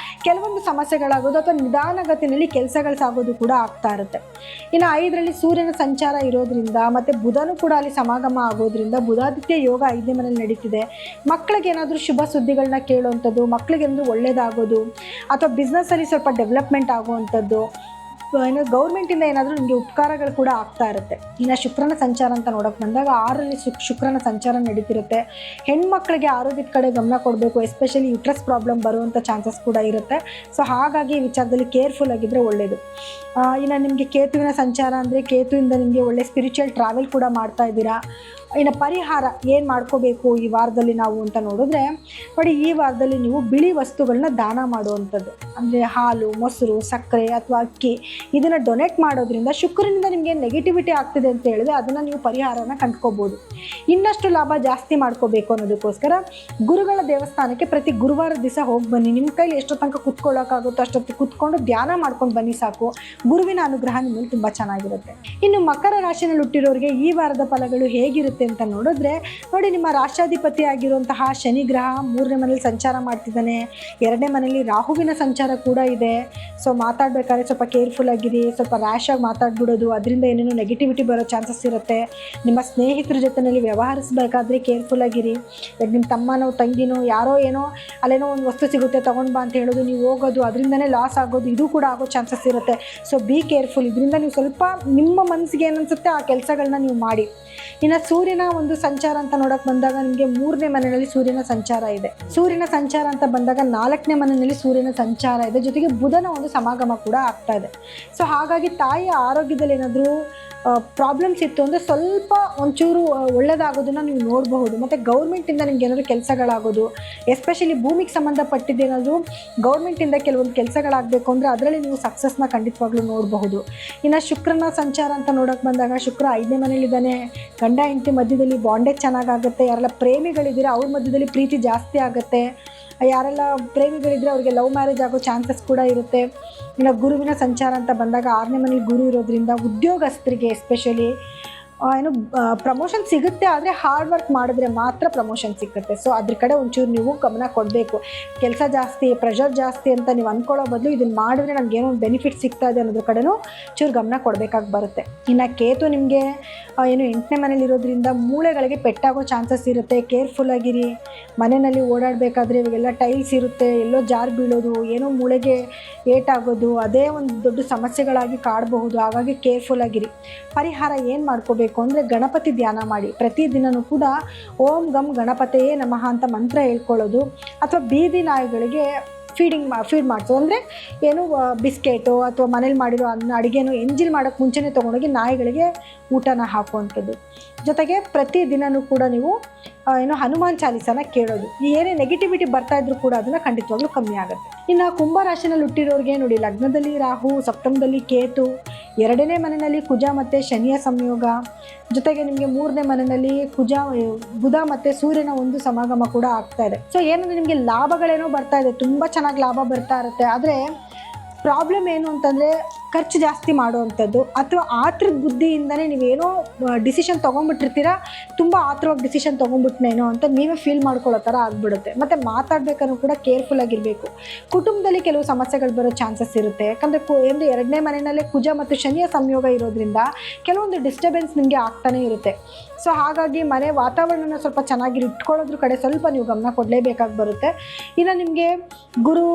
ಕೆಲವೊಂದು ಸಮಸ್ಯೆಗಳಾಗೋದು ಅಥವಾ ನಿಧಾನಗತಿನಲ್ಲಿ ಕೆಲಸಗಳು ಸಾಗೋದು ಕೂಡ ಆಗ್ತಾ ಇರುತ್ತೆ. ಇನ್ನು 5ರಲ್ಲಿ ಸೂರ್ಯನ ಸಂಚಾರ ಇರೋದ್ರಿಂದ ಮತ್ತು ಬುಧನೂ ಕೂಡ ಅಲ್ಲಿ ಸಮಾಗಮ ಆಗೋದ್ರಿಂದ ಬುಧಾದಿತ್ಯ ಯೋಗ 5ನೇ ಮನೇಲಿ ನಡೀತಿದೆ. ಮಕ್ಕಳಿಗೆ ಏನಾದರೂ ಶುಭ ಸುದ್ದಿಗಳನ್ನ ಕೇಳುವಂಥದ್ದು, ಮಕ್ಕಳಿಗೇನಾದರೂ ಒಳ್ಳೆಯದಾಗೋದು ಅಥವಾ ಬಿಸ್ನೆಸ್ಸಲ್ಲಿ ಸ್ವಲ್ಪ ಡೆವಲಪ್ಮೆಂಟ್ ಆಗುವಂಥದ್ದು, ಏನೋ ಗೌರ್ಮೆಂಟಿಂದ ಏನಾದರೂ ನಿಮಗೆ ಉಪಕಾರಗಳು ಕೂಡ ಆಗ್ತಾ ಇರುತ್ತೆ. ಇನ್ನು ಶುಕ್ರನ ಸಂಚಾರ ಅಂತ ನೋಡೋಕೆ ಬಂದಾಗ 6ರಲ್ಲಿ ಶುಕ್ರನ ಸಂಚಾರ ನಡೀತಿರುತ್ತೆ. ಹೆಣ್ಮಕ್ಳಿಗೆ ಆರೋಗ್ಯದ ಕಡೆ ಗಮನ ಕೊಡಬೇಕು, ಎಸ್ಪೆಷಲಿ ಯುಟ್ರಸ್ ಪ್ರಾಬ್ಲಮ್ ಬರುವಂಥ ಚಾನ್ಸಸ್ ಕೂಡ ಇರುತ್ತೆ. ಸೊ ಹಾಗಾಗಿ ಈ ವಿಚಾರದಲ್ಲಿ ಕೇರ್ಫುಲ್ ಆಗಿದ್ದರೆ ಒಳ್ಳೆಯದು. ಇನ್ನು ನಿಮಗೆ ಕೇತುವಿನ ಸಂಚಾರ ಅಂದರೆ ಕೇತುವಿಂದ ನಿಮಗೆ ಒಳ್ಳೆ ಸ್ಪಿರಿಚುವಲ್ ಟ್ರಾವೆಲ್ ಕೂಡ ಮಾಡ್ತಾ ಇದ್ದೀರಾ. ಇನ್ನು ಪರಿಹಾರ ಏನು ಮಾಡ್ಕೋಬೇಕು ಈ ವಾರದಲ್ಲಿ ನಾವು ಅಂತ ನೋಡಿದ್ರೆ, ನೋಡಿ ಈ ವಾರದಲ್ಲಿ ನೀವು ಬಿಳಿ ವಸ್ತುಗಳನ್ನ ದಾನ ಮಾಡುವಂಥದ್ದು, ಅಂದರೆ ಹಾಲು, ಮೊಸರು, ಸಕ್ಕರೆ ಅಥವಾ ಅಕ್ಕಿ, ಇದನ್ನು ಡೊನೇಟ್ ಮಾಡೋದ್ರಿಂದ ಶುಕ್ರನಿಂದ ನಿಮಗೆ ನೆಗೆಟಿವಿಟಿ ಆಗ್ತಿದೆ ಅಂತ ಹೇಳಿದ್ರೆ ಅದನ್ನು ನೀವು ಪರಿಹಾರನ ಕಂಡ್ಕೋಬೋದು. ಇನ್ನಷ್ಟು ಲಾಭ ಜಾಸ್ತಿ ಮಾಡ್ಕೋಬೇಕು ಅನ್ನೋದಕ್ಕೋಸ್ಕರ ಗುರುಗಳ ದೇವಸ್ಥಾನಕ್ಕೆ ಪ್ರತಿ ಗುರುವಾರ ದಿವಸ ಹೋಗಿ ಬನ್ನಿ. ನಿಮ್ಮ ಕೈಲಿ ಎಷ್ಟೋ ತನಕ ಕುತ್ಕೊಳ್ಳೋಕ್ಕಾಗುತ್ತೋ ಅಷ್ಟೊತ್ತು ಕುತ್ಕೊಂಡು ಧ್ಯಾನ ಮಾಡ್ಕೊಂಡು ಬನ್ನಿ ಸಾಕು. ಗುರುವಿನ ಅನುಗ್ರಹ ನಿಮ್ಮಲ್ಲಿ ತುಂಬ ಚೆನ್ನಾಗಿರುತ್ತೆ. ಇನ್ನು ಮಕರ ರಾಶಿಯಲ್ಲಿ ಹುಟ್ಟಿರೋರಿಗೆ ಈ ವಾರದ ಫಲಗಳು ಹೇಗಿರುತ್ತೆ ಅಂತ ನೋಡಿದ್ರೆ, ನೋಡಿ ನಿಮ್ಮ ರಾಷ್ಟ್ರಾಧಿಪತಿ ಆಗಿರುವಂತಹ ಶನಿ ಗ್ರಹ 3ನೇ ಮನೇಲಿ ಸಂಚಾರ ಮಾಡ್ತಿದ್ದಾನೆ. 2ನೇ ಮನೇಲಿ ರಾಹುವಿನ ಸಂಚಾರ ಕೂಡ ಇದೆ. ಸೊ ಮಾತಾಡಬೇಕಾದ್ರೆ ಸ್ವಲ್ಪ ಕೇರ್ಫುಲ್ ಆಗಿರಿ, ಸ್ವಲ್ಪ ರ್ಯಾಶ್ ಆಗಿ ಮಾತಾಡ್ಬಿಡೋದು, ಅದರಿಂದ ಏನೇನೋ ನೆಗೆಟಿವಿಟಿ ಬರೋ ಚಾನ್ಸಸ್ ಇರುತ್ತೆ. ನಿಮ್ಮ ಸ್ನೇಹಿತರ ಜೊತೆಯಲ್ಲಿ ವ್ಯವಹರಿಸಬೇಕಾದ್ರೆ ಕೇರ್ಫುಲ್ ಆಗಿರಿ. ನಿಮ್ಮ ತಮ್ಮನೋ ತಂಗಿನೋ ಯಾರೋ ಏನೋ ಅಲ್ಲೇನೋ ಒಂದು ವಸ್ತು ಸಿಗುತ್ತೆ ತಗೊಂಡು ಬಾ ಅಂತ ಹೇಳೋದು, ನೀವು ಹೋಗೋದು, ಅದರಿಂದನೇ ಲಾಸ್ ಆಗೋದು, ಇದು ಕೂಡ ಆಗೋ ಚಾನ್ಸಸ್ ಇರುತ್ತೆ. So be careful. ಇದರಿಂದ ನೀವು ಸ್ವಲ್ಪ ನಿಮ್ಮ ಮನಸ್ಸಿಗೆ ಏನನ್ಸುತ್ತೆ ಆ ಕೆಲಸಗಳನ್ನ ನೀವು ಮಾಡಿ. ಇನ್ನು ಸೂರ್ಯ ಸೂರ್ಯನ ಒಂದು ಸಂಚಾರ ಅಂತ ನೋಡಕ್ ಬಂದಾಗ ನಿಮಗೆ 3ನೇ ಮನೆಯಲ್ಲಿ ಸೂರ್ಯನ ಸಂಚಾರ ಇದೆ. ಸೂರ್ಯನ ಸಂಚಾರ ಅಂತ ಬಂದಾಗ 4ನೇ ಮನೆಯಲ್ಲಿ ಸೂರ್ಯನ ಸಂಚಾರ ಇದೆ, ಜೊತೆಗೆ ಬುಧನ ಒಂದು ಸಮಾಗಮ ಕೂಡ ಆಗ್ತಾ ಇದೆ. ಸೊ ಹಾಗಾಗಿ ತಾಯಿಯ ಆರೋಗ್ಯದಲ್ಲಿ ಏನಾದರೂ ಪ್ರಾಬ್ಲಮ್ಸ್ ಇತ್ತು ಅಂದರೆ ಸ್ವಲ್ಪ ಒಂಚೂರು ಒಳ್ಳೆಯದಾಗೋದನ್ನು ನೀವು ನೋಡಬಹುದು. ಮತ್ತು ಗೌರ್ಮೆಂಟಿಂದ ನಿಮ್ಗೆ ಏನಾದರೂ ಕೆಲಸಗಳಾಗೋದು, ಎಸ್ಪೆಷಲಿ ಭೂಮಿಗೆ ಸಂಬಂಧಪಟ್ಟಿದ್ದೇನಾದರೂ ಗೌರ್ಮೆಂಟಿಂದ ಕೆಲವೊಂದು ಕೆಲಸಗಳಾಗಬೇಕು ಅಂದರೆ ಅದರಲ್ಲಿ ನೀವು ಸಕ್ಸಸ್ನ ಖಂಡಿತವಾಗ್ಲೂ ನೋಡಬಹುದು. ಇನ್ನು ಶುಕ್ರನ ಸಂಚಾರ ಅಂತ ನೋಡೋಕೆ ಬಂದಾಗ ಶುಕ್ರ 5ನೇ ಮನೇಲಿದ್ದಾನೆ. ಗಂಡ ಹೆಂಡತಿ ಮಧ್ಯದಲ್ಲಿ ಬಾಂಡೇಜ್ ಚೆನ್ನಾಗಾಗುತ್ತೆ. ಯಾರೆಲ್ಲ ಪ್ರೇಮಿಗಳಿದ್ದೀರಾ ಅವ್ರ ಮಧ್ಯದಲ್ಲಿ ಪ್ರೀತಿ ಜಾಸ್ತಿ ಆಗುತ್ತೆ. ಯಾರೆಲ್ಲ ಪ್ರೇಮಿಗಳಿದ್ರೆ ಅವ್ರಿಗೆ ಲವ್ ಮ್ಯಾರೇಜ್ ಆಗೋ ಚಾನ್ಸಸ್ ಕೂಡ ಇರುತ್ತೆ. ಇನ್ನು ಗುರುವಿನ ಸಂಚಾರ ಅಂತ ಬಂದಾಗ 6ನೇ ಮನೇಲಿ ಗುರು ಇರೋದ್ರಿಂದ ಉದ್ಯೋಗಸ್ಥರಿಗೆ ಎಸ್ಪೆಷಲಿ ಪ್ರಮೋಷನ್ ಸಿಗುತ್ತೆ, ಆದರೆ ಹಾರ್ಡ್ ವರ್ಕ್ ಮಾಡಿದ್ರೆ ಮಾತ್ರ ಪ್ರಮೋಷನ್ ಸಿಗುತ್ತೆ. ಸೊ ಅದ್ರ ಕಡೆ ಒಂಚೂರು ನೀವು ಗಮನ ಕೊಡಬೇಕು. ಕೆಲಸ ಜಾಸ್ತಿ, ಪ್ರೆಷರ್ ಜಾಸ್ತಿ ಅಂತ ನೀವು ಅಂದ್ಕೊಳ್ಳೋ ಬದಲು ಇದನ್ನು ಮಾಡಿದ್ರೆ ನನಗೆ ಏನೋ ಒಂದು ಬೆನಿಫಿಟ್ ಸಿಗ್ತಾ ಇದೆ ಅನ್ನೋದ್ರ ಕಡೆನೂ ಚೂರು ಗಮನ ಕೊಡಬೇಕಾಗಿ ಬರುತ್ತೆ. ಇನ್ನು ಕೇತು ನಿಮಗೆ 8ನೇ ಮನೇಲಿ ಇರೋದ್ರಿಂದ ಮೂಳೆಗಳಿಗೆ ಪೆಟ್ಟಾಗೋ ಚಾನ್ಸಸ್ ಇರುತ್ತೆ. ಕೇರ್ಫುಲ್ಲಾಗಿರಿ. ಮನೆಯಲ್ಲಿ ಓಡಾಡಬೇಕಾದ್ರೆ ಇವಾಗೆಲ್ಲ ಟೈಲ್ಸ್ ಇರುತ್ತೆ, ಎಲ್ಲೋ ಜಾರು ಬೀಳೋದು, ಏನೋ ಮೂಳೆಗೆ ಏಟಾಗೋದು ಅದೇ ಒಂದು ದೊಡ್ಡ ಸಮಸ್ಯೆಗಳಾಗಿ ಕಾಡಬಹುದು. ಹಾಗಾಗಿ ಕೇರ್ಫುಲ್ಲಾಗಿರಿ. ಪರಿಹಾರ ಏನು ಮಾಡ್ಕೋಬೇಕು ಅಂದರೆ ಗಣಪತಿ ಧ್ಯಾನ ಮಾಡಿ. ಪ್ರತಿದಿನವೂ ಕೂಡ ಓಂ ಗಂ ಗಣಪತಿಯೇ ನಮಃ ಅಂತ ಮಂತ್ರ ಹೇಳ್ಕೊಳ್ಳೋದು, ಅಥವಾ ಬೀದಿ ನಾಯಿಗಳಿಗೆ ಫೀಡ್ ಮಾಡಿಸೋದು. ಅಂದರೆ ಏನು ಬಿಸ್ಕೆಟು ಅಥವಾ ಮನೇಲಿ ಮಾಡಿರೋ ಅಡುಗೆನೋ ಎಂಜಿಲ್ ಮಾಡೋಕ್ಕೆ ಮುಂಚೆನೇ ತೊಗೊಂಡೋಗಿ ನಾಯಿಗಳಿಗೆ ಊಟನ ಹಾಕುವಂಥದ್ದು. ಜೊತೆಗೆ ಪ್ರತಿದಿನವೂ ಕೂಡ ನೀವು ಹನುಮಾನ್ ಚಾಲೀಸನ ಕೇಳೋದು. ಏನೇ ನೆಗೆಟಿವಿಟಿ ಬರ್ತಾ ಇದ್ರೂ ಕೂಡ ಅದನ್ನು ಖಂಡಿತವಾಗ್ಲೂ ಕಮ್ಮಿ ಆಗುತ್ತೆ. ಇನ್ನು ಕುಂಭರಾಶಿನಲ್ಲಿ ಹುಟ್ಟಿರೋರಿಗೆ ನೋಡಿ, ಲಗ್ನದಲ್ಲಿ ರಾಹು, ಸಪ್ತಮದಲ್ಲಿ ಕೇತು, 2ನೇ ಮನೆಯಲ್ಲಿ ಕುಜ ಮತ್ತು ಶನಿಯ ಸಂಯೋಗ, ಜೊತೆಗೆ ನಿಮಗೆ 3ನೇ ಮನೆಯಲ್ಲಿ ಬುಧ ಮತ್ತು ಸೂರ್ಯನ ಒಂದು ಸಮಾಗಮ ಕೂಡ ಆಗ್ತಾ ಇದೆ. ಸೊ ಏನಂದರೆ ನಿಮಗೆ ಲಾಭಗಳೇನೋ ಬರ್ತಾ ಇದೆ, ತುಂಬ ಚೆನ್ನಾಗಿ ಲಾಭ ಬರ್ತಾ ಇರುತ್ತೆ. ಆದರೆ ಪ್ರಾಬ್ಲಮ್ ಏನು ಅಂತಂದರೆ ಖರ್ಚು ಜಾಸ್ತಿ ಮಾಡುವಂಥದ್ದು, ಅಥವಾ ಆತ್ರದ ಬುದ್ಧಿಯಿಂದನೇ ನೀವೇನೋ ಡಿಸಿಷನ್ ತೊಗೊಂಡ್ಬಿಟ್ಟಿರ್ತೀರ, ತುಂಬ ಆತ್ರವಾಗಿ ಡಿಸಿಷನ್ ತೊಗೊಂಡ್ಬಿಟ್ನೇನೋ ಅಂತ ನೀವೇ ಫೀಲ್ ಮಾಡ್ಕೊಳ್ಳೋ ಥರ ಆಗಿಬಿಡುತ್ತೆ. ಮತ್ತು ಮಾತಾಡಬೇಕಾದ್ರೂ ಕೂಡ ಕೇರ್ಫುಲ್ಲಾಗಿರಬೇಕು. ಕುಟುಂಬದಲ್ಲಿ ಕೆಲವು ಸಮಸ್ಯೆಗಳು ಬರೋ ಚಾನ್ಸಸ್ ಇರುತ್ತೆ. ಯಾಕಂದರೆ 2ನೇ ಮನೆಯಲ್ಲೇ ಕುಜ ಮತ್ತು ಶನಿಯ ಸಂಯೋಗ ಇರೋದ್ರಿಂದ ಕೆಲವೊಂದು ಡಿಸ್ಟರ್ಬೆನ್ಸ್ ನಿಮಗೆ ಆಗ್ತಾನೇ ಇರುತ್ತೆ. ಸೊ ಹಾಗಾಗಿ ಮನೆ ವಾತಾವರಣನ ಸ್ವಲ್ಪ ಚೆನ್ನಾಗಿ ಇಟ್ಕೊಳ್ಳೋದ್ರ ಕಡೆ ಸ್ವಲ್ಪ ನೀವು ಗಮನ ಕೊಡಲೇಬೇಕಾಗಿ ಬರುತ್ತೆ. ಇನ್ನು ನಿಮಗೆ ಗುರು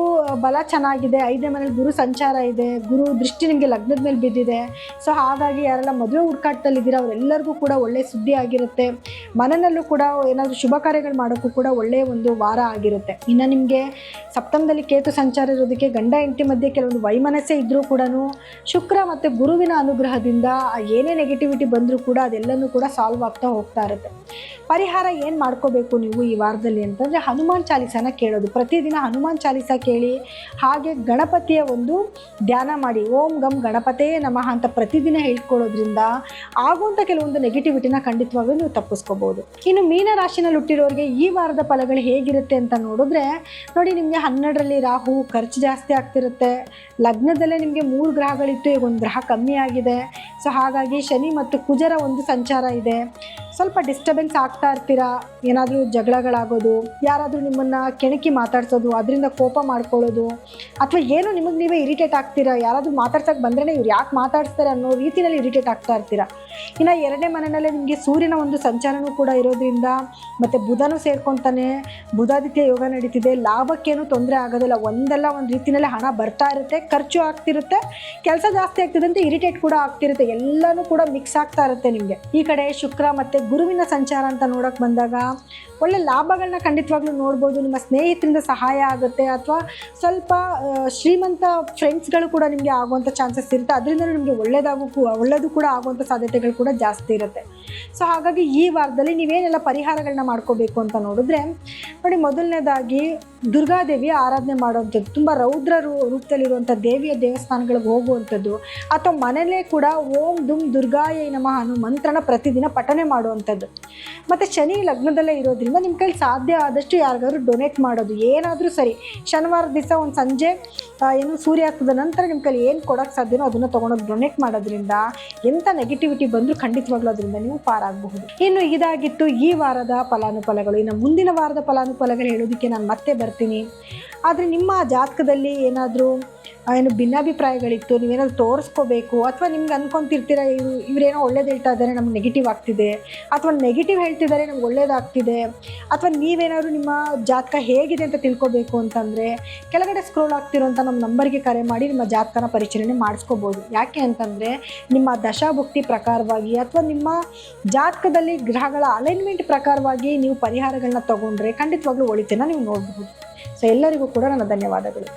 ಬಲ ಚೆನ್ನಾಗಿದೆ, 5ನೇ ಮನೇಲಿ ಗುರು ಸಂಚಾರ ಇದೆ, ಗುರು ದೃಷ್ಟಿ ನಿಮಗೆ ಲಗ್ನದ ಮೇಲೆ ಬಿದ್ದಿದೆ. ಸೊ ಹಾಗಾಗಿ ಯಾರೆಲ್ಲ ಮದುವೆ ಹುಡುಕಾಟದಲ್ಲಿದ್ದೀರಾ ಅವರೆಲ್ಲರಿಗೂ ಕೂಡ ಒಳ್ಳೆಯ ಸುದ್ದಿ ಆಗಿರುತ್ತೆ. ಮನೆಯಲ್ಲೂ ಕೂಡ ಏನಾದರೂ ಶುಭ ಕಾರ್ಯಗಳು ಮಾಡೋಕ್ಕೂ ಕೂಡ ಒಳ್ಳೆಯ ಒಂದು ವಾರ ಆಗಿರುತ್ತೆ. ಇನ್ನು ನಿಮಗೆ ಸಪ್ತಮದಲ್ಲಿ ಕೇತು ಸಂಚಾರ ಇರೋದಕ್ಕೆ ಗಂಡ ಹೆಂಡತಿ ಮಧ್ಯೆ ಕೆಲವೊಂದು ವೈಮನಸ್ಸೇ ಇದ್ದರೂ ಕೂಡ ಶುಕ್ರ ಮತ್ತು ಗುರುವಿನ ಅನುಗ್ರಹದಿಂದ ಏನೇ ನೆಗೆಟಿವಿಟಿ ಬಂದರೂ ಕೂಡ ಅದೆಲ್ಲನೂ ಕೂಡ ಸಾಲ್ವ್ ಆಗ್ತಾ ಹೋಗ್ತಾ ಇರುತ್ತೆ. ಪರಿಹಾರ ಏನು ಮಾಡ್ಕೋಬೇಕು ನೀವು ಈ ವಾರದಲ್ಲಿ ಅಂತಂದರೆ ಹನುಮಾನ್ ಚಾಲೀಸನ ಕೇಳೋದು. ಪ್ರತಿದಿನ ಹನುಮಾನ್ ಚಾಲೀಸ ಕೇಳಿ, ಹಾಗೆ ಗಣಪತಿಯ ಒಂದು ಧ್ಯಾನ ಮಾಡಿ. ಓಂ ಗಂ ಗಣಪತಿಯೇ ನಮಃ ಅಂತ ಪ್ರತಿದಿನ ಹೇಳ್ಕೊಳ್ಳೋದ್ರಿಂದ ಆಗುವಂಥ ಕೆಲವೊಂದು ನೆಗೆಟಿವಿಟಿನ ಖಂಡಿತವಾಗ್ಲೂ ನೀವು ತಪ್ಪಿಸ್ಕೋಬೋದು. ಇನ್ನು ಮೀನ ರಾಶಿನಲ್ಲಿ ಹುಟ್ಟಿರೋರಿಗೆ ಈ ವಾರದ ಫಲಗಳು ಹೇಗಿರುತ್ತೆ ಅಂತ ನೋಡಿದ್ರೆ ನೋಡಿ, ನಿಮಗೆ 12ರಲ್ಲಿ ರಾಹು, ಖರ್ಚು ಜಾಸ್ತಿ ಆಗ್ತಿರುತ್ತೆ. ಲಗ್ನದಲ್ಲೇ ನಿಮಗೆ 3 ಗ್ರಹಗಳಿತ್ತು, ಈಗ 1 ಗ್ರಹ ಕಮ್ಮಿ ಆಗಿದೆ. ಸೊ ಹಾಗಾಗಿ ಶನಿ ಮತ್ತು ಕುಜರ ಒಂದು ಸಂಚಾರ ಇದೆ. ಸ್ವಲ್ಪ ಡಿಸ್ಟರ್ಬೆನ್ಸ್ ಆಗ್ತಾ ಇರ್ತೀರಾ, ಏನಾದರೂ ಜಗಳಗಳಾಗೋದು, ಯಾರಾದರೂ ನಿಮ್ಮನ್ನು ಕೆಣಕಿ ಮಾತಾಡ್ಸೋದು, ಅದರಿಂದ ಕೋಪ ಮಾಡ್ಕೊಳ್ಳೋದು, ಅಥವಾ ಏನು ನಿಮಗೆ ನೀವೇ ಇರಿಟೇಟ್ ಆಗ್ತೀರಾ. ಯಾರಾದರೂ ಮಾತಾಡ್ಸೋಕ್ಕೆ ಬಂದ್ರೇ ಇವ್ರು ಯಾಕೆ ಮಾತಾಡ್ಸ್ತಾರೆ ಅನ್ನೋ ರೀತಿಯಲ್ಲಿ ಇರಿಟೇಟ್ ಆಗ್ತಾ ಇರ್ತೀರಾ. ಇನ್ನು 2ನೇ ಮನೆಯಲ್ಲೇ ನಿಮಗೆ ಸೂರ್ಯನ ಒಂದು ಸಂಚಾರನೂ ಕೂಡ ಇರೋದ್ರಿಂದ, ಮತ್ತು ಬುಧನೂ ಸೇರ್ಕೊತಾನೆ, ಬುಧಾದಿತ್ಯ ಯೋಗ ನಡೀತಿದೆ. ಲಾಭಕ್ಕೇನು ತೊಂದರೆ ಆಗೋದಿಲ್ಲ. ಒಂದಲ್ಲ ಒಂದು ರೀತಿಯಲ್ಲಿ ಹಣ ಬರ್ತಾ ಇರುತ್ತೆ, ಖರ್ಚು ಆಗ್ತಿರುತ್ತೆ, ಕೆಲಸ ಜಾಸ್ತಿ ಆಗ್ತಿದೆ ಅಂತ ಇರಿಟೇಟ್ ಕೂಡ ಆಗ್ತಿರುತ್ತೆ. ಎಲ್ಲನೂ ಕೂಡ ಮಿಕ್ಸ್ ಆಗ್ತಾ ಇರುತ್ತೆ ನಿಮಗೆ. ಈ ಕಡೆ ಶುಕ್ರ ಮತ್ತು ಗುರುವಿನ ಸಂಚಾರ ಅಂತ ನೋಡೋಕೆ ಬಂದಾಗ ಒಳ್ಳೆ ಲಾಭಗಳನ್ನ ಖಂಡಿತವಾಗ್ಲೂ ನೋಡ್ಬೋದು. ನಿಮ್ಮ ಸ್ನೇಹಿತರಿಂದ ಸಹಾಯ ಆಗುತ್ತೆ, ಅಥವಾ ಸ್ವಲ್ಪ ಶ್ರೀಮಂತ ಫ್ರೆಂಡ್ಸ್ಗಳು ಕೂಡ ನಿಮಗೆ ಆಗುವಂಥ ಚಾನ್ಸಸ್ ಇರುತ್ತೆ. ಅದರಿಂದ ನಿಮಗೆ ಒಳ್ಳೆಯದು ಕೂಡ ಆಗುವಂಥ ಸಾಧ್ಯತೆಗಳು ಕೂಡ ಜಾಸ್ತಿ ಇರುತ್ತೆ. ಸೊ ಹಾಗಾಗಿ ಈ ವಾರದಲ್ಲಿ ನೀವೇನೆಲ್ಲ ಪರಿಹಾರಗಳನ್ನ ಮಾಡ್ಕೋಬೇಕು ಅಂತ ನೋಡಿದ್ರೆ ನೋಡಿ, ಮೊದಲನೇದಾಗಿ ದುರ್ಗಾದೇವಿಯ ಆರಾಧನೆ ಮಾಡುವಂಥದ್ದು, ತುಂಬ ರೌದ್ರ ರೂಪದಲ್ಲಿರುವಂಥ ದೇವಿಯ ದೇವಸ್ಥಾನಗಳಿಗೆ ಹೋಗುವಂಥದ್ದು, ಅಥವಾ ಮನೆಯಲ್ಲೇ ಕೂಡ ಓಂ ದುಂ ದುರ್ಗಾಯ ನಮಃ ಅನ್ನೋ ಮಂತ್ರನ ಪ್ರತಿದಿನ ಪಠನೆ ಮಾಡುವಂಥದ್ದು. ಮತ್ತು ಶನಿ ಲಗ್ನದಲ್ಲೇ ಇರೋದ್ರಿಂದ ನಿಮ್ಮ ಕೈಲಿ ಸಾಧ್ಯ ಆದಷ್ಟು ಯಾರಿಗಾದ್ರೂ ಡೊನೇಟ್ ಮಾಡೋದು, ಏನಾದರೂ ಸರಿ. ಶನಿವಾರ ದಿವಸ ಒಂದು ಸಂಜೆ ಸೂರ್ಯಾಸ್ತದ ನಂತರ ನಿಮ್ಮ ಕೈಲಿ ಏನು ಕೊಡೋಕ್ಕೆ ಸಾಧ್ಯನೋ ಅದನ್ನು ತೊಗೊಂಡೋಗಿ ಡೊನೇಟ್ ಮಾಡೋದ್ರಿಂದ ಎಂಥ ನೆಗೆಟಿವಿಟಿ ಬಂದರೂ ಖಂಡಿತವಾಗ್ಲೂ ಅದರಿಂದ ನೀವು ಪಾರಾಗಬಹುದು. ಇನ್ನು ಇದಾಗಿತ್ತು ಈ ವಾರದ ಫಲಾನುಫಲಗಳು. ಇನ್ನು ಮುಂದಿನ ವಾರದ ಫಲಾನುಫಲಗಳು ಹೇಳೋದಕ್ಕೆ ನಾನು ಮತ್ತೆ ಬರ್ತೀನಿ. ಆದರೆ ನಿಮ್ಮ ಜಾತಕದಲ್ಲಿ ಏನಾದರೂ ಏನು ಭಿನ್ನಾಭಿಪ್ರಾಯಗಳಿತ್ತು, ನೀವೇನಾದ್ರು ತೋರಿಸ್ಕೋಬೇಕು, ಅಥವಾ ನಿಮ್ಗೆ ಅನ್ಕೊಂತಿರ್ತೀರ ಇವರೇನೋ ಒಳ್ಳೇದು ಹೇಳ್ತಾ ಇದ್ದಾರೆ ನಮ್ಗೆ ನೆಗೆಟಿವ್ ಆಗ್ತಿದೆ, ಅಥವಾ ನೆಗೆಟಿವ್ ಹೇಳ್ತಿದ್ದಾರೆ ನಮ್ಗೆ ಒಳ್ಳೇದಾಗ್ತಿದೆ, ಅಥವಾ ನೀವೇನಾದ್ರು ನಿಮ್ಮ ಜಾತಕ ಹೇಗಿದೆ ಅಂತ ತಿಳ್ಕೊಬೇಕು ಅಂತಂದರೆ ಕೆಳಗಡೆ ಸ್ಕ್ರೋಲ್ ಆಗ್ತಿರೋಂಥ ನಮ್ಮ ನಂಬರ್ಗೆ ಕರೆ ಮಾಡಿ ನಿಮ್ಮ ಜಾತಕನ ಪರಿಶೀಲನೆ ಮಾಡಿಸ್ಕೋಬೋದು. ಯಾಕೆ ಅಂತಂದರೆ ನಿಮ್ಮ ದಶಾಭುಕ್ತಿ ಪ್ರಕಾರವಾಗಿ ಅಥವಾ ನಿಮ್ಮ ಜಾತಕದಲ್ಲಿ ಗ್ರಹಗಳ ಅಲೈನ್ಮೆಂಟ್ ಪ್ರಕಾರವಾಗಿ ನೀವು ಪರಿಹಾರಗಳನ್ನ ತಗೊಂಡ್ರೆ ಖಂಡಿತವಾಗ್ಲೂ ಒಳಿತನ್ನ ನೀವು ನೋಡಬಹುದು. ಸೊ ಎಲ್ಲರಿಗೂ ಕೂಡ ನನ್ನ ಧನ್ಯವಾದಗಳು.